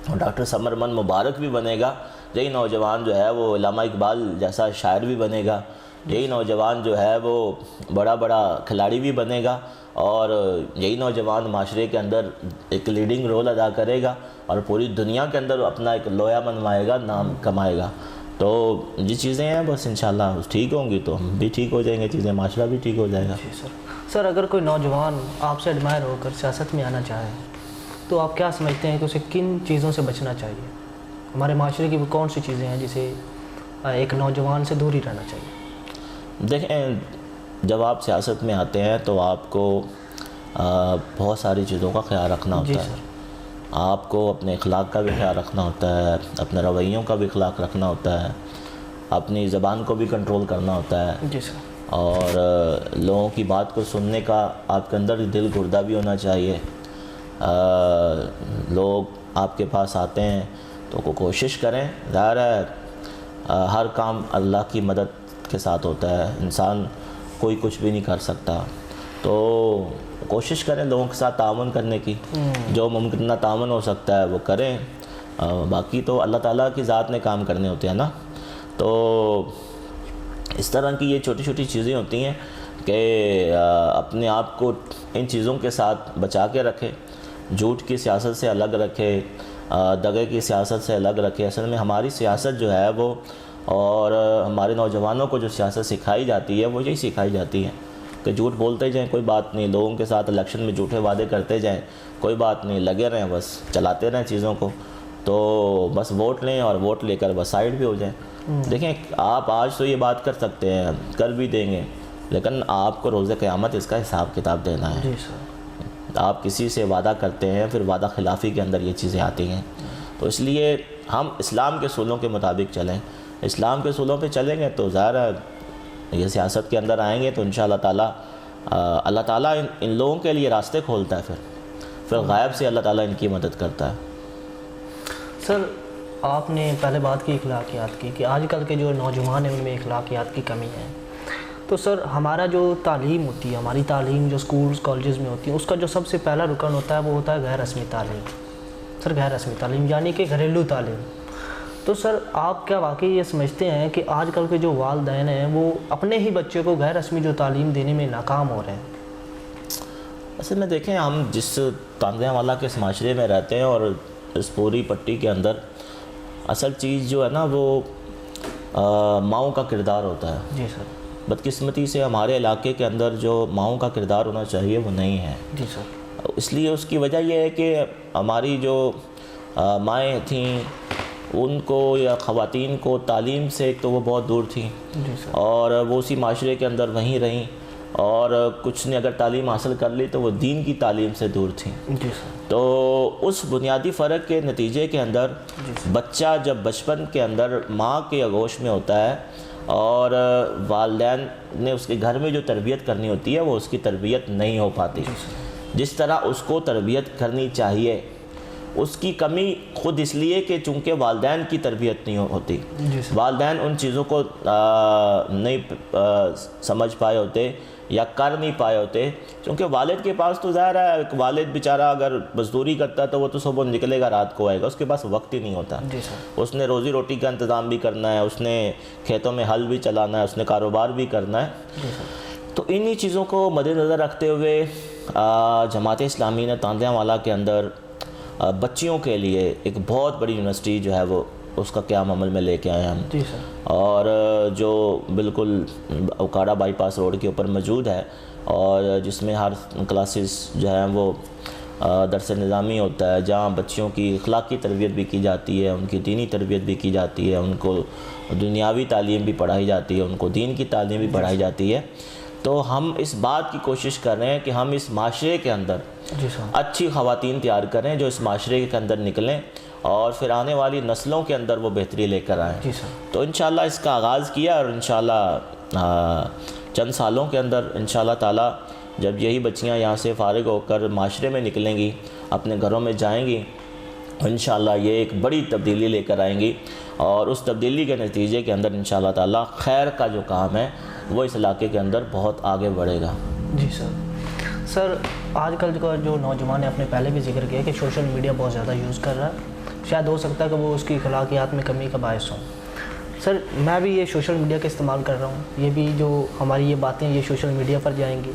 اور ڈاکٹر سمرمن مبارک بھی بنے گا، یہی نوجوان جو ہے وہ علامہ اقبال جیسا شاعر بھی بنے گا، یہی نوجوان جو ہے وہ بڑا بڑا کھلاڑی بھی بنے گا، اور یہی نوجوان معاشرے کے اندر ایک لیڈنگ رول ادا کرے گا، اور پوری دنیا کے اندر اپنا ایک لوہا منوائے گا، نام کمائے گا۔ تو یہ چیزیں ہیں بس انشاءاللہ ٹھیک ہوں گی تو ہم بھی ٹھیک ہو جائیں گے، چیزیں معاشرہ بھی ٹھیک ہو جائے گا۔ جی سر، سر اگر کوئی نوجوان آپ سے ایڈمائر ہو کر سیاست میں آنا چاہے تو آپ کیا سمجھتے ہیں کہ اسے کن چیزوں سے بچنا چاہیے؟ ہمارے معاشرے کی وہ کون سی چیزیں ہیں جسے ایک نوجوان سے دور ہی رہنا چاہیے؟ دیکھیں جب آپ سیاست میں آتے ہیں تو آپ کو بہت ساری چیزوں کا خیال رکھنا ہوتا ہے، آپ کو اپنے اخلاق کا بھی خیال رکھنا ہوتا ہے، اپنے رویوں کا بھی اخلاق رکھنا ہوتا ہے، اپنی زبان کو بھی کنٹرول کرنا ہوتا ہے، جی سر، اور لوگوں کی بات کو سننے کا آپ کے اندر دل گردہ بھی ہونا چاہیے۔ لوگ آپ کے پاس آتے ہیں تو کوشش کریں، ظاہر ہے ہر کام اللہ کی مدد کے ساتھ ہوتا ہے، انسان کوئی کچھ بھی نہیں کر سکتا، تو کوشش کریں لوگوں کے ساتھ تعاون کرنے کی، جو ممکنہ تعاون ہو سکتا ہے وہ کریں، باقی تو اللہ تعالیٰ کی ذات نے کام کرنے ہوتے ہیں نا۔ تو اس طرح کی یہ چھوٹی چھوٹی چیزیں ہوتی ہیں کہ اپنے آپ کو ان چیزوں کے ساتھ بچا کے رکھیں، جھوٹ کی سیاست سے الگ رکھے، دغے کی سیاست سے الگ رکھے۔ اصل میں ہماری سیاست جو ہے وہ، اور ہمارے نوجوانوں کو جو سیاست سکھائی جاتی ہے وہ یہی سکھائی جاتی ہے کہ جھوٹ بولتے جائیں، کوئی بات نہیں، لوگوں کے ساتھ الیکشن میں جھوٹے وعدے کرتے جائیں، کوئی بات نہیں، لگے رہیں، بس چلاتے رہیں چیزوں کو، تو بس ووٹ لیں اور ووٹ لے کر بس سائڈ بھی ہو جائیں۔ دیکھیں آپ آج تو یہ بات کر سکتے ہیں، کر بھی دیں گے، لیکن آپ کو روز قیامت اس کا حساب کتاب دینا ہے۔ جی سر، آپ کسی سے وعدہ کرتے ہیں، پھر وعدہ خلافی کے اندر یہ چیزیں آتی ہیں، تو اس لیے ہم اسلام کے اصولوں کے مطابق چلیں، اسلام کے اصولوں پہ چلیں گے تو ظاہر ہے یہ سیاست کے اندر آئیں گے تو انشاءاللہ تعالیٰ اللہ تعالیٰ ان لوگوں کے لیے راستے کھولتا ہے، پھر غائب سے اللہ تعالیٰ ان کی مدد کرتا ہے۔ سر آپ نے پہلے بات کی اخلاقیات کی کہ آج کل کے جو نوجوان ہیں ان میں اخلاقیات کی کمی ہے، تو سر ہمارا جو تعلیم ہوتی ہے، ہماری تعلیم جو سکولز کالجز میں ہوتی ہے، اس کا جو سب سے پہلا رکن ہوتا ہے وہ ہوتا ہے غیر رسمی تعلیم۔ سر غیر رسمی تعلیم یعنی کہ گھریلو تعلیم۔ تو سر آپ کیا واقعی یہ سمجھتے ہیں کہ آج کل کے جو والدین ہیں وہ اپنے ہی بچے کو غیر رسمی جو تعلیم دینے میں ناکام ہو رہے ہیں؟ اصل میں دیکھیں ہم جس تانزیہ والا کے اس معاشرے میں رہتے ہیں اور اس پوری پٹی کے اندر اصل چیز جو ہے نا وہ ماؤں کا کردار ہوتا ہے۔ جی سر، بدقسمتی سے ہمارے علاقے کے اندر جو ماؤں کا کردار ہونا چاہیے وہ نہیں ہے۔ جی سر، اس لیے اس کی وجہ یہ ہے کہ ہماری جو مائیں تھیں ان کو یا خواتین کو تعلیم سے ایک تو وہ بہت دور تھیں، جی سر، اور وہ اسی معاشرے کے اندر وہیں رہیں، اور کچھ نے اگر تعلیم حاصل کر لی تو وہ دین کی تعلیم سے دور تھیں۔ جی سر، تو اس بنیادی فرق کے نتیجے کے اندر بچہ جب بچپن کے اندر ماں کے آغوش میں ہوتا ہے اور والدین نے اس کے گھر میں جو تربیت کرنی ہوتی ہے وہ اس کی تربیت نہیں ہو پاتی، جس طرح اس کو تربیت کرنی چاہیے اس کی کمی خود اس لیے کہ چونکہ والدین کی تربیت نہیں ہوتی، والدین ان چیزوں کو نہیں سمجھ پائے ہوتے یا کر نہیں پائے ہوتے، کیونکہ والد کے پاس تو ظاہر ہے ایک والد بیچارہ اگر مزدوری کرتا ہے تو وہ تو صبح نکلے گا رات کو آئے گا، اس کے پاس وقت ہی نہیں ہوتا، اس نے روزی روٹی کا انتظام بھی کرنا ہے، اس نے کھیتوں میں ہل بھی چلانا ہے، اس نے کاروبار بھی کرنا ہے۔ تو انہی چیزوں کو مد نظر رکھتے ہوئے جماعت اسلامی نے تاندیاں والا کے اندر بچیوں کے لیے ایک بہت بڑی یونیورسٹی جو ہے وہ اس کا قیام عمل میں لے کے آئے ہیں ہم، اور جو بالکل اوکاڑا بائی پاس روڈ کے اوپر موجود ہے، اور جس میں ہر کلاسز جو ہیں وہ درس نظامی ہوتا ہے، جہاں بچیوں کی اخلاقی تربیت بھی کی جاتی ہے، ان کی دینی تربیت بھی کی جاتی ہے، ان کو دنیاوی تعلیم بھی پڑھائی جاتی ہے، ان کو دین کی تعلیم بھی پڑھائی جاتی ہے۔ تو ہم اس بات کی کوشش کر رہے ہیں کہ ہم اس معاشرے کے اندر اچھی خواتین تیار کریں جو اس معاشرے کے اندر نکلیں اور پھر آنے والی نسلوں کے اندر وہ بہتری لے کر آئیں۔ تو انشاءاللہ اس کا آغاز کیا، اور انشاءاللہ چند سالوں کے اندر انشاءاللہ تعالی جب یہی بچیاں یہاں سے فارغ ہو کر معاشرے میں نکلیں گی، اپنے گھروں میں جائیں گی، انشاءاللہ یہ ایک بڑی تبدیلی لے کر آئیں گی، اور اس تبدیلی کے نتیجے کے اندر انشاءاللہ تعالی خیر کا جو کام ہے وہ اس علاقے کے اندر بہت آگے بڑھے گا۔ جی سر، آج کل کا جو نوجوان ہے، آپ نے پہلے بھی ذکر کیا کہ سوشل میڈیا بہت زیادہ یوز کر رہا ہے، شاید ہو سکتا ہے کہ وہ اس کی اخلاقیات میں کمی کا باعث ہوں۔ سر میں بھی یہ سوشل میڈیا کا استعمال کر رہا ہوں، یہ بھی جو ہماری یہ باتیں یہ سوشل میڈیا پر جائیں گی،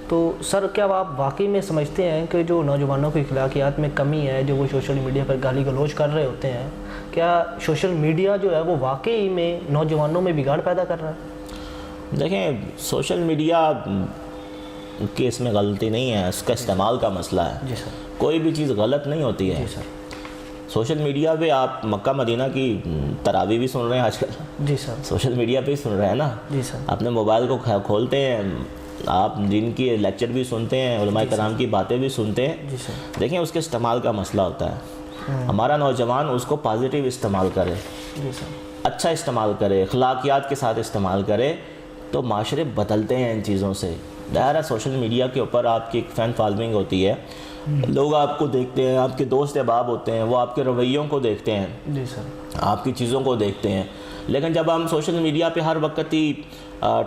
تو سر کیا آپ واقعی میں سمجھتے ہیں کہ جو نوجوانوں کی اخلاقیات میں کمی ہے، جو وہ سوشل میڈیا پر گالی گلوچ کر رہے ہوتے ہیں، کیا سوشل میڈیا جو ہے وہ واقعی میں نوجوانوں میں بگاڑ پیدا کر رہا ہے؟ دیکھیں، سوشل میڈیا کی اس میں غلطی نہیں ہے، اس کا استعمال کا مسئلہ ہے۔ جی سر، کوئی بھی چیز غلط نہیں ہوتی ہے۔ جی سر، سوشل میڈیا پہ آپ مکہ مدینہ کی تراویح بھی سن رہے ہیں آج کل، جی سر، سوشل میڈیا پہ ہی سن رہے ہیں نا۔ جی سر، اپنے موبائل کو کھولتے ہیں، آپ دین کی لیکچر بھی سنتے ہیں، علماء کرام کی باتیں بھی سنتے ہیں۔ جی سر، دیکھیں اس کے استعمال کا مسئلہ ہوتا ہے، ہمارا نوجوان اس کو پازیٹیو استعمال کرے، جی سر، اچھا استعمال کرے، اخلاقیات کے ساتھ استعمال کرے، تو معاشرے بدلتے ہیں ان چیزوں سے۔ ظاہر ہے سوشل میڈیا کے اوپر آپ کی ایک فین فالوئنگ ہوتی ہے، لوگ آپ کو دیکھتے ہیں، آپ کے دوست احباب ہوتے ہیں، وہ آپ کے رویوں کو دیکھتے ہیں، جی سر، آپ کی چیزوں کو دیکھتے ہیں۔ لیکن جب ہم سوشل میڈیا پہ ہر وقت ہی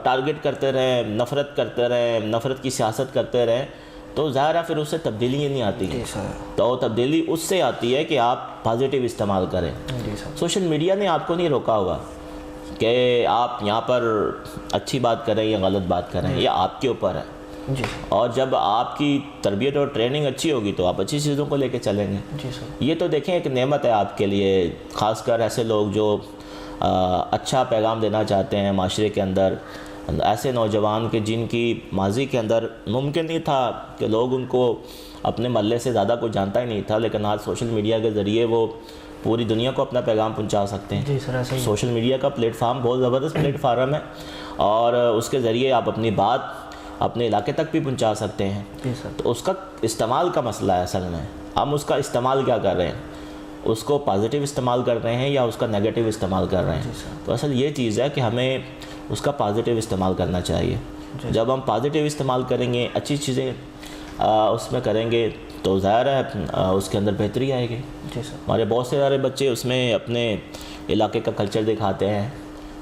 ٹارگٹ کرتے رہیں، نفرت کرتے رہیں، نفرت کی سیاست کرتے رہیں، تو ظاہر ہے پھر اس سے تبدیلی ہی نہیں آتی۔ جی سر، تو تبدیلی اس سے آتی ہے کہ آپ پازیٹیو استعمال کریں۔ جی سر، سوشل میڈیا نے آپ کو نہیں روکا ہوگا کہ آپ یہاں پر اچھی بات کریں یا غلط بات کریں، یہ آپ کے اوپر ہے۔ جی اور جب آپ کی تربیت اور ٹریننگ اچھی ہوگی تو آپ اچھی چیزوں کو لے کے چلیں گے۔ جی سر، یہ تو دیکھیں ایک نعمت ہے آپ کے لیے، خاص کر ایسے لوگ جو اچھا پیغام دینا چاہتے ہیں معاشرے کے اندر، ایسے نوجوان کہ جن کی ماضی کے اندر ممکن نہیں تھا کہ لوگ ان کو اپنے محلے سے زیادہ کوئی جانتا ہی نہیں تھا، لیکن آج سوشل میڈیا کے ذریعے وہ پوری دنیا کو اپنا پیغام پہنچا سکتے ہیں۔ جی سر، ایسا ہی سوشل میڈیا کا پلیٹ فارم بہت زبردست پلیٹ فارم ہے، اور اس کے ذریعے آپ اپنی بات اپنے علاقے تک بھی پہنچا سکتے ہیں۔ جی سر، تو اس کا استعمال کا مسئلہ ہے اصل میں، ہم اس کا استعمال کیا کر رہے ہیں، اس کو پازیٹیو استعمال کر رہے ہیں یا اس کا نیگیٹیو استعمال کر رہے ہیں۔ تو اصل یہ چیز ہے کہ ہمیں اس کا پازیٹیو استعمال کرنا چاہیے۔ جب ہم پازیٹیو استعمال کریں گے، اچھی چیزیں اس میں کریں گے، تو ظاہر ہے اس کے اندر بہتری آئے گی۔ جی سر، ہمارے بہت سے سارے بچے اس میں اپنے علاقے کا کلچر دکھاتے ہیں،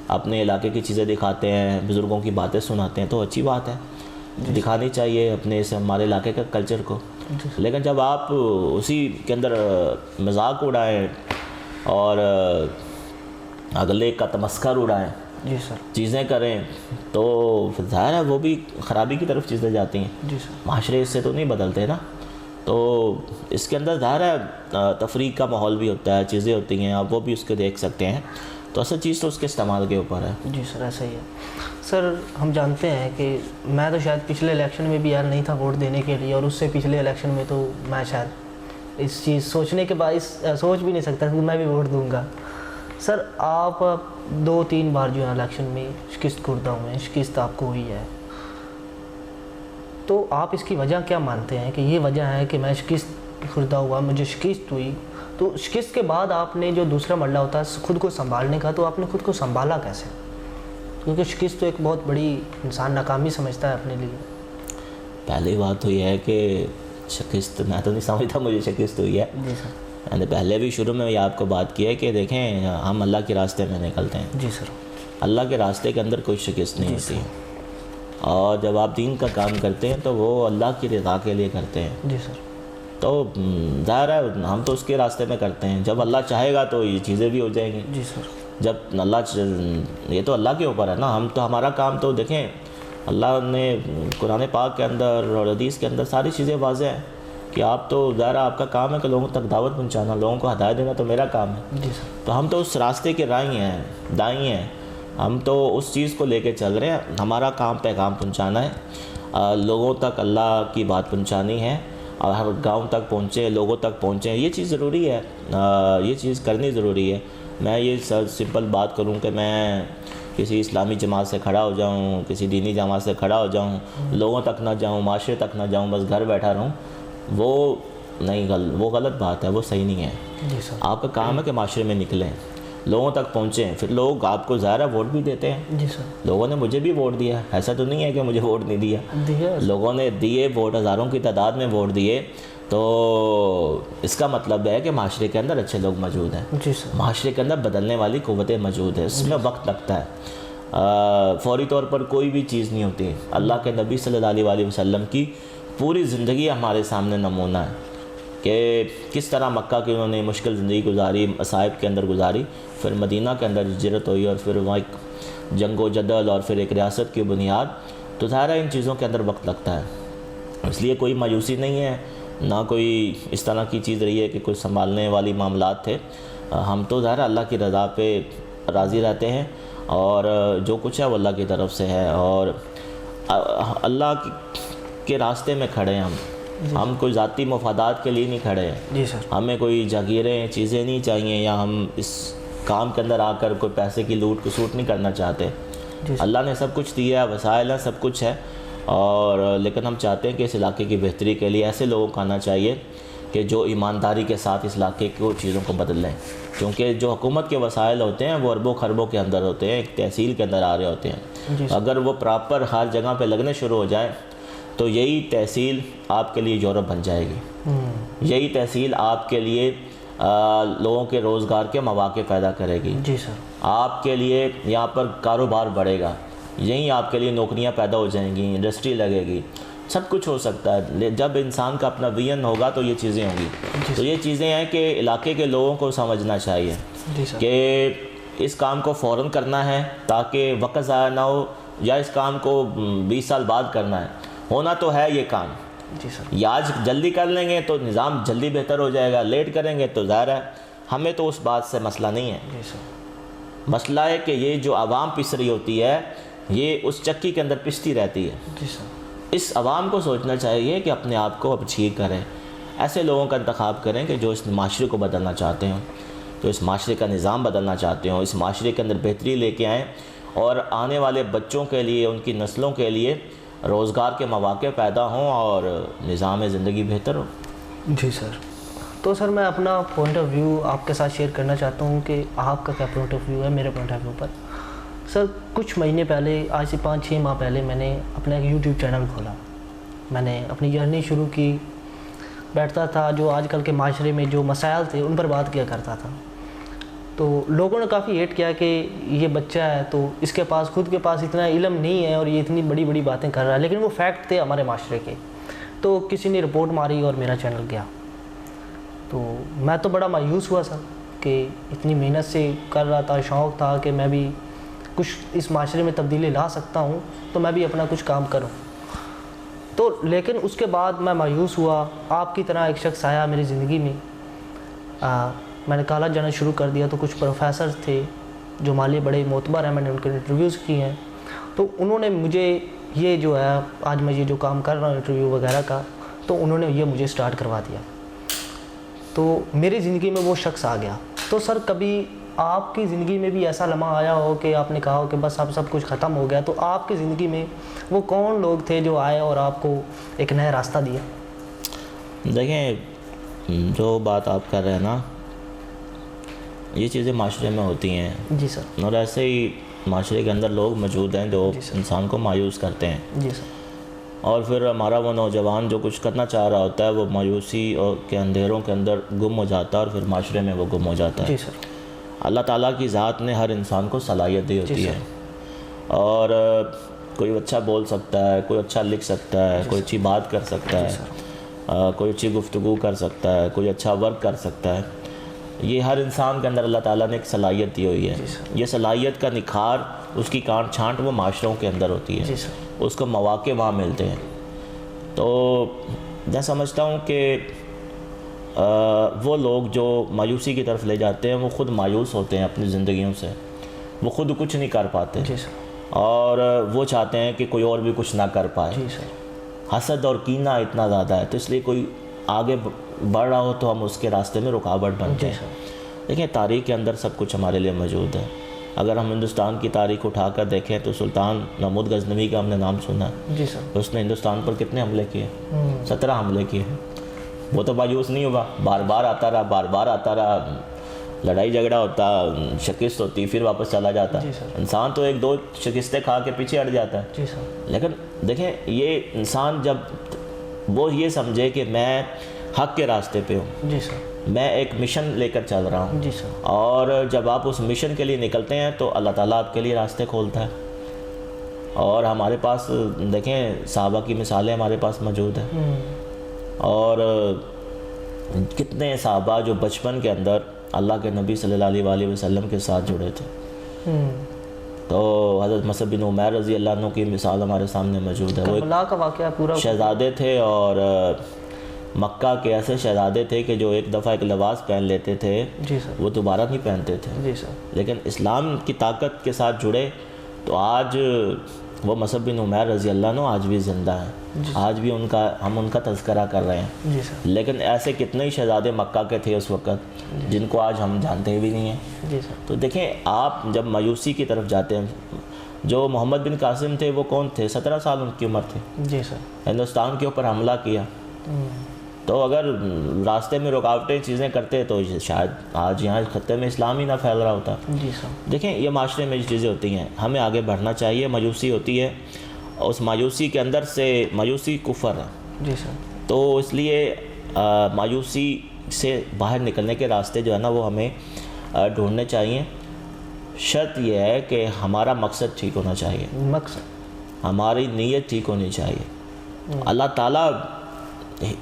اپنے علاقے کی چیزیں دکھاتے ہیں، بزرگوں کی باتیں سناتے ہیں، تو اچھی بات ہے، دکھانی چاہیے اپنے اس ہمارے علاقے کا کلچر کو۔ لیکن جب آپ اسی کے اندر مذاق اڑائیں اور اگلے کا تمسخر اڑائیں، جی سر، چیزیں کریں، تو ظاہر ہے وہ بھی خرابی کی طرف چیزیں جاتی ہیں۔ جی سر، معاشرے اس سے تو نہیں بدلتے نا۔ تو اس کے اندر ظاہر ہے تفریق کا ماحول بھی ہوتا ہے، چیزیں ہوتی ہیں، آپ وہ بھی اس کے دیکھ سکتے ہیں۔ تو اصل چیز تو اس کے استعمال کے اوپر ہے۔ جی سر، ایسا ہی ہے۔ سر ہم جانتے ہیں کہ میں تو شاید پچھلے الیکشن میں بھی یار نہیں تھا ووٹ دینے کے لیے، اور اس سے پچھلے الیکشن میں تو میں شاید اس چیز سوچنے کے باعث سوچ بھی نہیں سکتا کہ میں بھی ووٹ دوں گا۔ سر آپ 2-3 بار جو ہے الیکشن میں شکست خوردہ ہوئے ہیں، شکست آپ کو ہوئی ہے، تو آپ اس کی وجہ کیا مانتے ہیں کہ یہ وجہ ہے کہ میں شکست خوردہ ہوا، مجھے شکست ہوئی؟ تو شکست کے بعد آپ نے جو دوسرا مرحلہ ہوتا ہے خود کو سنبھالنے کا، تو آپ نے خود کو سنبھالا کیسے؟ کیونکہ شکست تو ایک بہت بڑی انسان ناکامی سمجھتا ہے اپنے لیے۔ پہلی بات تو یہ ہے کہ شکست میں تو نہیں سمجھتا مجھے شکست ہوئی ہے. جی سر. میں نے پہلے بھی شروع میں یہ آپ کو بات کی ہے کہ دیکھیں ہم اللہ کے راستے میں نکلتے ہیں. جی سر. اللہ کے راستے کے اندر کوئی شکست نہیں ہوتی ہے. اور جب آپ دین کا کام کرتے ہیں تو وہ اللہ کی رضا کے لیے کرتے ہیں. جی سر. تو ظاہر ہے ہم تو اس کے راستے میں کرتے ہیں. جب اللہ چاہے گا تو یہ چیزیں بھی ہو جائیں گی. جی سر. جب یہ تو اللہ کے اوپر ہے نا. ہم تو ہمارا کام تو دیکھیں اللہ نے قرآن پاک کے اندر اور حدیث کے اندر ساری چیزیں واضح ہیں کہ آپ تو ظاہر آپ کا کام ہے کہ لوگوں تک دعوت پہنچانا, لوگوں کو ہدایت دینا تو میرا کام ہے. جی سر. تو ہم تو اس راستے کے راہی ہیں, دائیں ہیں. ہم تو اس چیز کو لے کے چل رہے ہیں. ہمارا کام پیغام پہنچانا ہے, لوگوں تک اللہ کی بات پہنچانی ہے, اور ہر گاؤں تک پہنچے, لوگوں تک پہنچیں. یہ چیز ضروری ہے, یہ چیز کرنی ضروری ہے. میں یہ سمپل بات کروں کہ میں کسی اسلامی جماعت سے کھڑا ہو جاؤں, کسی دینی جماعت سے کھڑا ہو جاؤں, لوگوں تک نہ جاؤں, معاشرے تک نہ جاؤں, بس گھر بیٹھا رہوں, وہ نہیں, وہ غلط بات ہے, وہ صحیح نہیں ہے. جی سر. آپ کا کام ہے کہ معاشرے میں نکلیں, لوگوں تک پہنچیں. پھر لوگ آپ کو ظاہر ووٹ بھی دیتے ہیں. جی سر. لوگوں نے مجھے بھی ووٹ دیا, ایسا تو نہیں ہے کہ مجھے ووٹ نہیں دیا. لوگوں نے دیے ووٹ, ہزاروں کی تعداد میں ووٹ دیے. تو اس کا مطلب ہے کہ معاشرے کے اندر اچھے لوگ موجود ہیں. جی سر. معاشرے کے اندر بدلنے والی قوتیں موجود ہیں. اس میں وقت لگتا ہے, فوری طور پر کوئی بھی چیز نہیں ہوتی. اللہ کے نبی صلی اللہ علیہ وسلم کی پوری زندگی ہمارے سامنے نمونہ ہے کہ کس طرح مکہ کی انہوں نے مشکل زندگی گزاری, مصائب کے اندر گزاری, پھر مدینہ کے اندر ہجرت ہوئی, اور پھر وہاں ایک جنگ و جدل, اور پھر ایک ریاست کی بنیاد. تو ظاہر ہے ان چیزوں کے اندر وقت لگتا ہے. اس لیے کوئی مایوسی نہیں ہے, نہ کوئی اس طرح کی چیز رہی ہے کہ کوئی سنبھالنے والی معاملات تھے. ہم تو ظاہر اللہ کی رضا پہ راضی رہتے ہیں, اور جو کچھ ہے وہ اللہ کی طرف سے ہے, اور اللہ کے راستے میں کھڑے ہیں ہم کوئی ذاتی مفادات کے لیے نہیں کھڑے ہیں. جی سر. ہمیں کوئی جاگیریں چیزیں نہیں چاہیے, یا ہم اس کام کے اندر آ کر کوئی پیسے کی لوٹ کسوٹ نہیں کرنا چاہتے. اللہ نے سب کچھ دیا ہے, وسائل ہیں, سب کچھ ہے, اور لیکن ہم چاہتے ہیں کہ اس علاقے کی بہتری کے لیے ایسے لوگوں کو آنا چاہیے کہ جو ایمانداری کے ساتھ اس علاقے کو چیزوں کو بدل لیں. کیونکہ جو حکومت کے وسائل ہوتے ہیں وہ اربوں خربوں کے اندر ہوتے ہیں, ایک تحصیل کے اندر آ رہے ہوتے ہیں. اگر وہ پراپر ہر جگہ پہ لگنے شروع ہو جائیں تو یہی تحصیل آپ کے لیے یورپ بن جائے گی. یہی تحصیل آپ کے لیے لوگوں کے روزگار کے مواقع پیدا کرے گی. جی سر. آپ کے لیے یہاں پر کاروبار بڑھے گا, یہیں آپ کے لیے نوکریاں پیدا ہو جائیں گی, انڈسٹری لگے گی, سب کچھ ہو سکتا ہے. جب انسان کا اپنا ویژن ہوگا تو یہ چیزیں ہوں گی. تو یہ چیزیں ہیں کہ علاقے کے لوگوں کو سمجھنا چاہیے کہ اس کام کو فوراً کرنا ہے تاکہ وقت ضائع نہ ہو, یا اس کام کو 20 سال بعد کرنا ہے. ہونا تو ہے یہ کام. جی سر. یا آج جلدی کر لیں گے تو نظام جلدی بہتر ہو جائے گا, لیٹ کریں گے تو ظاہر ہے ہمیں تو اس بات سے مسئلہ نہیں ہے. جی سر. مسئلہ ہے کہ یہ جو عوام پس رہی ہوتی ہے یہ اس چکی کے اندر پستی رہتی ہے. جی سر. اس عوام کو سوچنا چاہیے کہ اپنے آپ کو اب ٹھیک کریں, ایسے لوگوں کا انتخاب کریں کہ جو اس معاشرے کو بدلنا چاہتے ہوں, جو اس معاشرے کا نظام بدلنا چاہتے ہوں, اس معاشرے کے اندر بہتری لے کے آئیں, اور آنے والے بچوں کے لیے, ان کی نسلوں کے لیے روزگار کے مواقع پیدا ہوں اور نظام زندگی بہتر ہو. جی سر. تو سر میں اپنا پوائنٹ آف ویو آپ کے ساتھ شیئر کرنا چاہتا ہوں کہ آپ کا کیا پوائنٹ آف ویو ہے میرے پوائنٹ آف ویو پر. سر کچھ مہینے پہلے, آج سے 5-6 ماہ پہلے میں نے اپنا ایک یوٹیوب چینل کھولا. میں نے اپنی جرنی شروع کی, بیٹھتا تھا, جو آج کل کے معاشرے میں جو مسائل تھے ان پر بات کیا کرتا تھا. تو لوگوں نے کافی ہیٹ کیا کہ یہ بچہ ہے تو اس کے پاس خود کے پاس اتنا علم نہیں ہے اور یہ اتنی بڑی بڑی باتیں کر رہا ہے, لیکن وہ فیکٹ تھے ہمارے معاشرے کے. تو کسی نے رپورٹ ماری اور میرا چینل گیا. تو میں تو بڑا مایوس ہوا سر کہ اتنی محنت سے کر رہا تھا, شوق تھا کہ میں بھی کچھ اس معاشرے میں تبدیلی لا سکتا ہوں, تو میں بھی اپنا کچھ کام کروں. تو لیکن اس کے بعد میں مایوس ہوا. آپ کی طرح ایک شخص آیا میری زندگی میں, میں نے کالج جانا شروع کر دیا. تو کچھ پروفیسر تھے جو مالی بڑے معتبر ہیں, میں نے ان کے انٹرویوز کیے ہیں. تو انہوں نے مجھے یہ جو ہے آج میں یہ جو کام کر رہا ہوں انٹرویو وغیرہ کا, تو انہوں نے یہ مجھے سٹارٹ کروا دیا. تو میری زندگی میں وہ شخص آ گیا. تو سر کبھی آپ کی زندگی میں بھی ایسا لمحہ آیا ہو کہ آپ نے کہا ہو کہ بس اب سب کچھ ختم ہو گیا, تو آپ کی زندگی میں وہ کون لوگ تھے جو آئے اور آپ کو ایک نیا راستہ دیا؟ دیکھیں, جو بات آپ کر رہے ہیں نا, یہ چیزیں معاشرے میں ہوتی ہیں. جی سر. اور ایسے ہی معاشرے کے اندر لوگ موجود ہیں جو انسان کو مایوس کرتے ہیں. جی سر. اور پھر ہمارا وہ نوجوان جو کچھ کرنا چاہ رہا ہوتا ہے وہ مایوسی اور کے اندھیروں کے اندر گم ہو جاتا ہے اور پھر معاشرے میں وہ گم ہو جاتا ہے۔ جی سر۔ اللہ تعالیٰ کی ذات نے ہر انسان کو صلاحیت دی ہوتی ہے، اور کوئی اچھا بول سکتا ہے، کوئی اچھا لکھ سکتا ہے، کوئی اچھی بات کر سکتا ہے، کوئی اچھی گفتگو کر سکتا ہے، کوئی اچھا ورک کر سکتا ہے۔ یہ ہر انسان کے اندر اللہ تعالیٰ نے ایک صلاحیت دی ہوئی ہے۔ یہ صلاحیت کا نکھار، اس کی کانٹ چھانٹ وہ معاشروں کے اندر ہوتی ہے، اس کو مواقع وہاں ملتے ہیں۔ تو میں سمجھتا ہوں کہ وہ لوگ جو مایوسی کی طرف لے جاتے ہیں وہ خود مایوس ہوتے ہیں اپنی زندگیوں سے، وہ خود کچھ نہیں کر پاتے اور وہ چاہتے ہیں کہ کوئی اور بھی کچھ نہ کر پائے۔ حسد اور کینہ اتنا زیادہ ہے، تو اس لیے کوئی آگے بڑھ رہا ہو تو ہم اس کے راستے میں رکاوٹ بنتے ہیں۔ دیکھیں تاریخ کے اندر سب کچھ ہمارے لیے موجود ہے۔ اگر ہم ہندوستان کی تاریخ اٹھا کر دیکھیں تو سلطان محمود غزنوی کا ہم نے نام سنا ہے۔ اس نے ہندوستان پر کتنے حملے کیے؟ 17 حملے کیے ہیں۔ وہ تو مایوس نہیں ہوا، بار بار آتا رہا، لڑائی جھگڑا ہوتا، شکست ہوتی، پھر واپس چلا جاتا۔ انسان تو ایک دو شکستیں کھا کے پیچھے ہٹ جاتا ہے، لیکن دیکھیں یہ انسان جب وہ یہ سمجھے کہ میں حق کے راستے پہ ہوں، میں ایک مشن لے کر چل رہا ہوں، اور جب آپ اس مشن کے لیے نکلتے ہیں تو اللہ تعالیٰ آپ کے لیے راستے کھولتا ہے۔ اور ہمارے پاس دیکھیں صحابہ کی مثالیں ہمارے پاس موجود ہیں، اور کتنے صحابہ جو بچپن کے اندر اللہ کے نبی صلی اللہ علیہ وسلم کے ساتھ جڑے تھے۔ تو حضرت مصعب بن عمیر رضی اللہ عنہ کی مثال ہمارے سامنے موجود ہے۔ وہ ایک شہزادے تھے، اور مکہ کے ایسے شہزادے تھے کہ جو ایک دفعہ ایک لباس پہن لیتے تھے وہ دوبارہ نہیں پہنتے تھے، لیکن اسلام کی طاقت کے ساتھ جڑے تو آج وہ مصعب بن عمیر رضی اللہ عنہ آج بھی زندہ ہیں، آج بھی ہم ان کا تذکرہ کر رہے ہیں۔ لیکن ایسے کتنے ہی شہزادے مکہ کے تھے اس وقت جن کو آج ہم جانتے بھی نہیں ہیں۔ تو دیکھیں آپ جب مایوسی کی طرف جاتے ہیں، جو محمد بن قاسم تھے وہ کون تھے؟ 17 سال ان کی عمر تھی، ہندوستان کے اوپر حملہ کیا۔ تو اگر راستے میں رکاوٹیں چیزیں کرتے تو شاید آج یہاں خطے میں اسلام ہی نہ پھیل رہا ہوتا۔ دیکھیں یہ معاشرے میں جو چیزیں ہوتی ہیں ہمیں آگے بڑھنا چاہیے۔ مایوسی ہوتی ہے، اس مایوسی کے اندر سے مایوسی کفر ہے، تو اس لیے مایوسی سے باہر نکلنے کے راستے جو ہے نا وہ ہمیں ڈھونڈنے چاہیے۔ شرط یہ ہے کہ ہمارا مقصد ٹھیک ہونا چاہیے، ہماری نیت ٹھیک ہونی چاہیے۔ اللہ تعالیٰ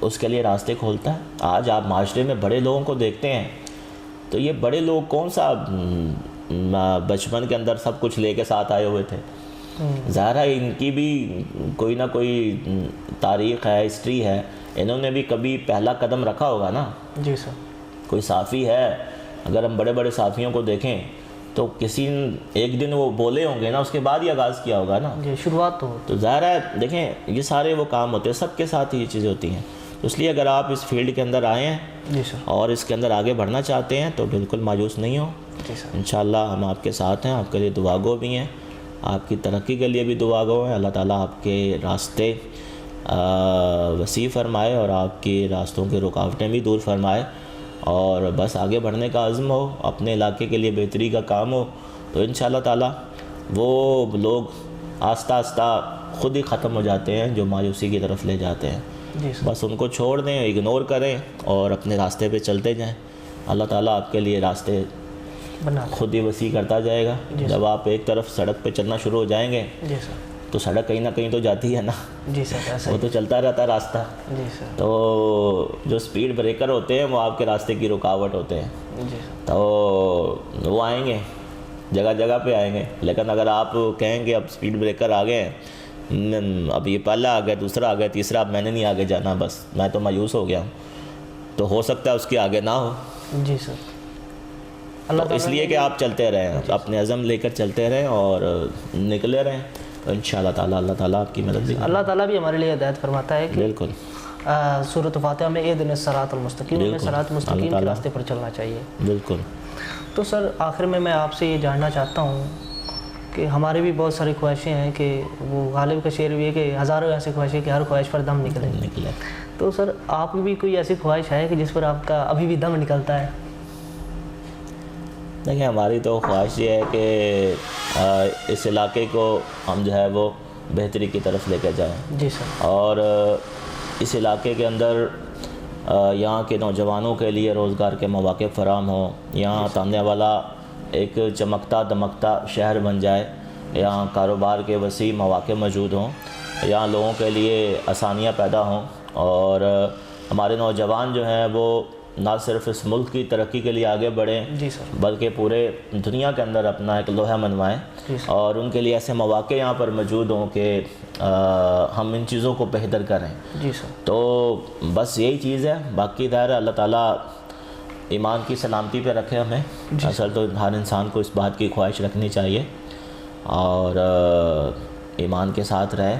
اس کے لیے راستے کھولتا ہے۔ آج آپ معاشرے میں بڑے لوگوں کو دیکھتے ہیں تو یہ بڑے لوگ کون سا بچپن کے اندر سب کچھ لے کے ساتھ آئے ہوئے تھے؟ ظاہر ہے ان کی بھی کوئی نہ کوئی تاریخ ہے، ہسٹری ہے، انہوں نے بھی کبھی پہلا قدم رکھا ہوگا نا۔ کوئی صحافی ہے، اگر ہم بڑے بڑے صحافیوں کو دیکھیں تو کسی ایک دن وہ بولے ہوں گے نا، اس کے بعد ہی آغاز کیا ہوگا نا، شروعات تو ظاہر ہے دیکھیں یہ سارے وہ کام ہوتے ہیں، سب کے ساتھ یہ چیزیں ہوتی ہیں۔ اس لیے اگر آپ اس فیلڈ کے اندر آئے ہیں اور اس کے اندر آگے بڑھنا چاہتے ہیں تو بالکل مایوس نہیں ہوں۔ انشاءاللہ ہم آپ کے ساتھ ہیں، آپ کے لیے دعا گو بھی ہیں، آپ کی ترقی کے لیے بھی دعا گو ہیں۔ اللہ تعالیٰ آپ کے راستے وسیع فرمائے اور آپ کے راستوں کی رکاوٹیں بھی دور فرمائے، اور بس آگے بڑھنے کا عزم ہو، اپنے علاقے کے لیے بہتری کا کام ہو، تو انشاءاللہ تعالیٰ وہ لوگ آہستہ آہستہ خود ہی ختم ہو جاتے ہیں جو مایوسی کی طرف لے جاتے ہیں۔ بس ان کو چھوڑ دیں، اگنور کریں اور اپنے راستے پہ چلتے جائیں۔ اللہ تعالیٰ آپ کے لیے راستے خود ہی وسیع کرتا جائے گا۔ جب آپ ایک طرف سڑک پہ چلنا شروع ہو جائیں گے تو سڑک کہیں نہ کہیں تو جاتی ہے نا، وہ تو چلتا رہتا راستہ۔ تو جو سپیڈ بریکر ہوتے ہیں وہ آپ کے راستے کی رکاوٹ ہوتے ہیں، تو وہ آئیں گے، جگہ جگہ پہ آئیں گے۔ لیکن اگر آپ کہیں گے اب سپیڈ بریکر آ گئے ہیں، اب یہ پہلا آ گیا، دوسرا آ گیا، تیسرا، اب میں نے نہیں آگے جانا، بس میں تو مایوس ہو گیا ہوں، تو ہو سکتا ہے اس کے آگے نہ ہو۔ اس لیے کہ آپ چلتے رہیں، اپنے عزم لے کر چلتے رہیں اور نکلے رہیں، انشاءاللہ تعالیٰ اللہ تعالیٰ آپ کی مدد بھی۔ اللہ تعالیٰ بھی ہمارے لیے ہدایت فرماتا ہے کہ بالکل سورۃ فاتحہ میں اہدنا الصراط المستقیم، ہمیں صراط مستقیم کے راستے پر چلنا چاہیے۔ بالکل۔ تو سر آخر میں آپ سے یہ جاننا چاہتا ہوں کہ ہمارے بھی بہت ساری خواہشیں ہیں، کہ وہ غالب کا شعر بھی ہے کہ ہزاروں ایسی خواہشیں کہ ہر خواہش پر دم نکلے۔ تو سر آپ میں بھی کوئی ایسی خواہش ہے کہ جس پر آپ کا ابھی بھی دم نکلتا ہے؟ دیکھیں ہماری تو خواہش یہ ہے کہ اس علاقے کو ہم جو ہے وہ بہتری کی طرف لے کے جائیں. جی سر. اور اس علاقے کے اندر یہاں کے نوجوانوں کے لیے روزگار کے مواقع فراہم ہوں. یہاں تانیہ والا ایک چمکتا دمکتا شہر بن جائے. یہاں کاروبار کے وسیع مواقع موجود ہوں. یہاں لوگوں کے لیے آسانیاں پیدا ہوں. اور ہمارے نوجوان جو ہیں وہ نہ صرف اس ملک کی ترقی کے لیے آگے بڑھیں جی سر. بلکہ پورے دنیا کے اندر اپنا ایک لوہا منوائیں. جی سر. اور ان کے لیے ایسے مواقع یہاں پر موجود ہوں کہ ہم ان چیزوں کو بہتر کریں. جی سر. تو بس یہی چیز ہے. باقی ظاہر ہے اللہ تعالیٰ ایمان کی سلامتی پہ رکھے ہمیں. اصل تو ہر انسان کو اس بات کی خواہش رکھنی چاہیے اور ایمان کے ساتھ رہے،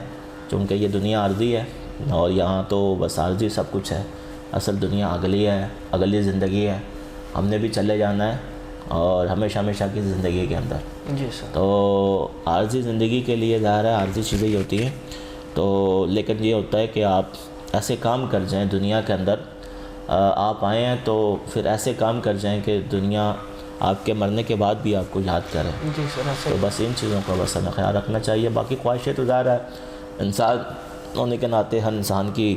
چونکہ یہ دنیا عارضی ہے اور یہاں تو بس عارضی سب کچھ ہے. اصل دنیا اگلی ہے، اگلی زندگی ہے. ہم نے بھی چلے جانا ہے اور ہمیشہ ہمیشہ کی زندگی کے اندر. جی سر. تو عارضی زندگی کے لیے ظاہر ہے عارضی چیزیں ہی ہوتی ہیں. تو لیکن یہ ہوتا ہے کہ آپ ایسے کام کر جائیں دنیا کے اندر. آپ آئے ہیں تو پھر ایسے کام کر جائیں کہ دنیا آپ کے مرنے کے بعد بھی آپ کو یاد کرے. جی سر. تو بس ان چیزوں کا بس ہمیں خیال رکھنا چاہیے. باقی خواہشیں تو ظاہر ہے انسان ہونے کے ناطے ہر انسان کی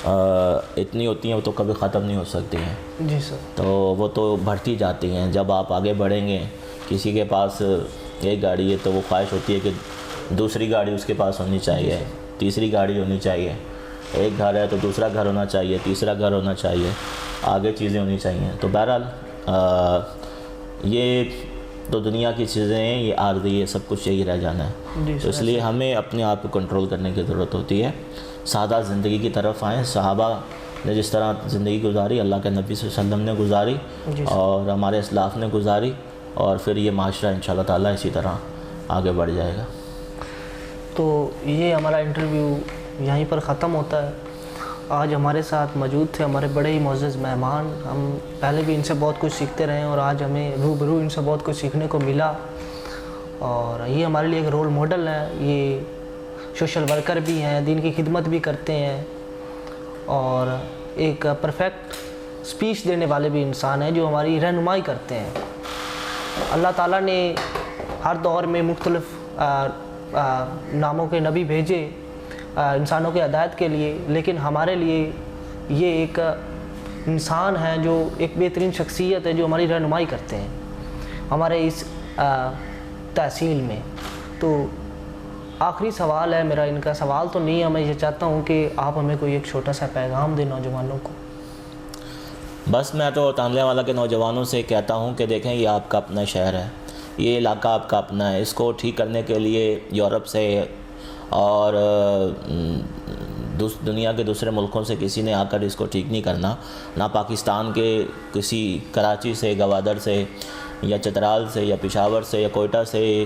اتنی ہوتی ہیں وہ تو کبھی ختم نہیں ہو سکتی ہیں. جی سر. تو وہ تو بڑھتی جاتی ہیں. جب آپ آگے بڑھیں گے، کسی کے پاس ایک گاڑی ہے تو وہ خواہش ہوتی ہے کہ دوسری گاڑی اس کے پاس ہونی چاہیے، تیسری گاڑی ہونی چاہیے. ایک گھر ہے تو دوسرا گھر ہونا چاہیے، تیسرا گھر ہونا چاہیے، آگے چیزیں ہونی چاہیے. تو بہرحال یہ تو دنیا کی چیزیں ہیں، یہ عارضی ہے، سب کچھ یہی رہ جانا ہے. تو اس لیے ہمیں اپنے آپ کو کنٹرول کرنے کی ضرورت ہوتی ہے. سادہ زندگی کی طرف آئیں. صحابہ نے جس طرح زندگی گزاری اللہ کے نبی صلی اللہ علیہ وسلم نے گزاری اور ہمارے اسلاف نے گزاری، اور پھر یہ معاشرہ انشاءاللہ تعالیٰ اسی طرح آگے بڑھ جائے گا. تو یہ ہمارا انٹرویو یہیں پر ختم ہوتا ہے. آج ہمارے ساتھ موجود تھے ہمارے بڑے ہی معزز مہمان. ہم پہلے بھی ان سے بہت کچھ سیکھتے رہے ہیں اور آج ہمیں روبرو ان سے بہت کچھ سیکھنے کو ملا. اور یہ ہمارے لیے ایک رول ماڈل ہے. یہ سوشل ورکر بھی ہیں، دین کی خدمت بھی کرتے ہیں اور ایک پرفیکٹ اسپیچ دینے والے بھی انسان ہیں جو ہماری رہنمائی کرتے ہیں. اللہ تعالیٰ نے ہر دور میں مختلف ناموں کے نبی بھیجے انسانوں کے ہدایت کے لیے، لیکن ہمارے لیے یہ ایک انسان ہے جو ایک بہترین شخصیت ہے جو ہماری رہنمائی کرتے ہیں ہمارے اس تحصیل میں. تو آخری سوال ہے میرا، ان کا سوال تو نہیں ہے، میں یہ چاہتا ہوں کہ آپ ہمیں کوئی ایک چھوٹا سا پیغام دیں نوجوانوں کو. بس میں تو تانیہ والا کے نوجوانوں سے کہتا ہوں کہ دیکھیں یہ آپ کا اپنا شہر ہے، یہ علاقہ آپ کا اپنا ہے. اس کو ٹھیک کرنے کے لیے یورپ سے اور دنیا کے دوسرے ملکوں سے کسی نے آ کر اس کو ٹھیک نہیں کرنا. نہ پاکستان کے کسی کراچی سے، گوادر سے یا چترال سے یا پشاور سے یا کوئٹہ سے،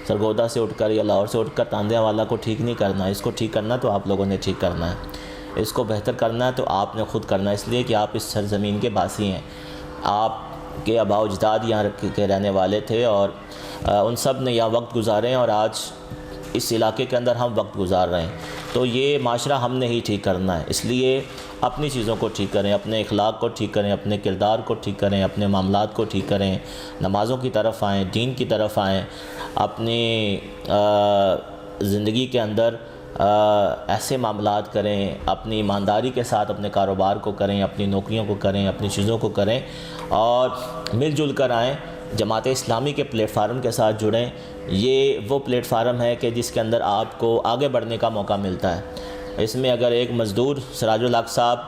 سرگودا سے اٹھ کر یا لاہور سے اٹھ کر تانیہ والا کو ٹھیک نہیں کرنا. اس کو ٹھیک کرنا تو آپ لوگوں نے ٹھیک کرنا ہے. اس کو بہتر کرنا ہے تو آپ نے خود کرنا ہے، اس لیے کہ آپ اس سرزمین کے باسی ہیں. آپ کے آباء و اجداد یہاں کے رہنے والے تھے اور ان سب نے یہاں وقت گزارے ہیں اور آج اس علاقے کے اندر ہم وقت گزار رہے ہیں. تو یہ معاشرہ ہم نے ہی ٹھیک کرنا ہے. اس لیے اپنی چیزوں کو ٹھیک کریں، اپنے اخلاق کو ٹھیک کریں، اپنے کردار کو ٹھیک کریں، اپنے معاملات کو ٹھیک کریں، نمازوں کی طرف آئیں، دین کی طرف آئیں. اپنی زندگی کے اندر ایسے معاملات کریں، اپنی ایمانداری کے ساتھ اپنے کاروبار کو کریں، اپنی نوکریوں کو کریں، اپنی چیزوں کو کریں اور مل جل کر آئیں. جماعت اسلامی کے پلیٹ فارم کے ساتھ جڑیں. یہ وہ پلیٹ فارم ہے کہ جس کے اندر آپ کو آگے بڑھنے کا موقع ملتا ہے. اس میں اگر ایک مزدور سراج الحق صاحب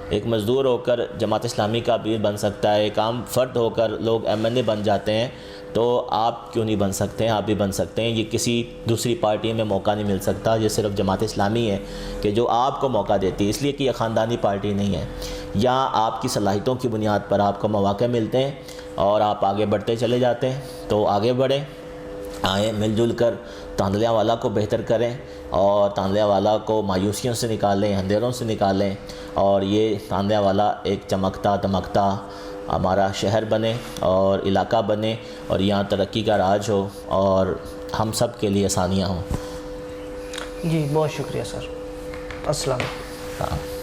ایک مزدور ہو کر جماعت اسلامی کا امیر بن سکتا ہے، ایک عام فرد ہو کر لوگ MNA بن جاتے ہیں، تو آپ کیوں نہیں بن سکتے ہیں؟ آپ بھی بن سکتے ہیں. یہ کسی دوسری پارٹی میں موقع نہیں مل سکتا. یہ صرف جماعت اسلامی ہے کہ جو آپ کو موقع دیتی ہے، اس لیے کہ یہ خاندانی پارٹی نہیں ہے. یہاں آپ کی صلاحیتوں کی بنیاد پر آپ کو مواقع ملتے ہیں اور آپ آگے بڑھتے چلے جاتے ہیں. تو آگے بڑھیں، آئیں، مل جل کر تانیہ والا کو بہتر کریں اور تانیہ والا کو مایوسیوں سے نکالیں، اندھیروں سے نکالیں اور یہ تانیہ والا ایک چمکتا دمکتا ہمارا شہر بنے اور علاقہ بنے اور یہاں ترقی کا راج ہو اور ہم سب کے لیے آسانیاں ہوں. جی بہت شکریہ سر. السلام علیکم. ہاں.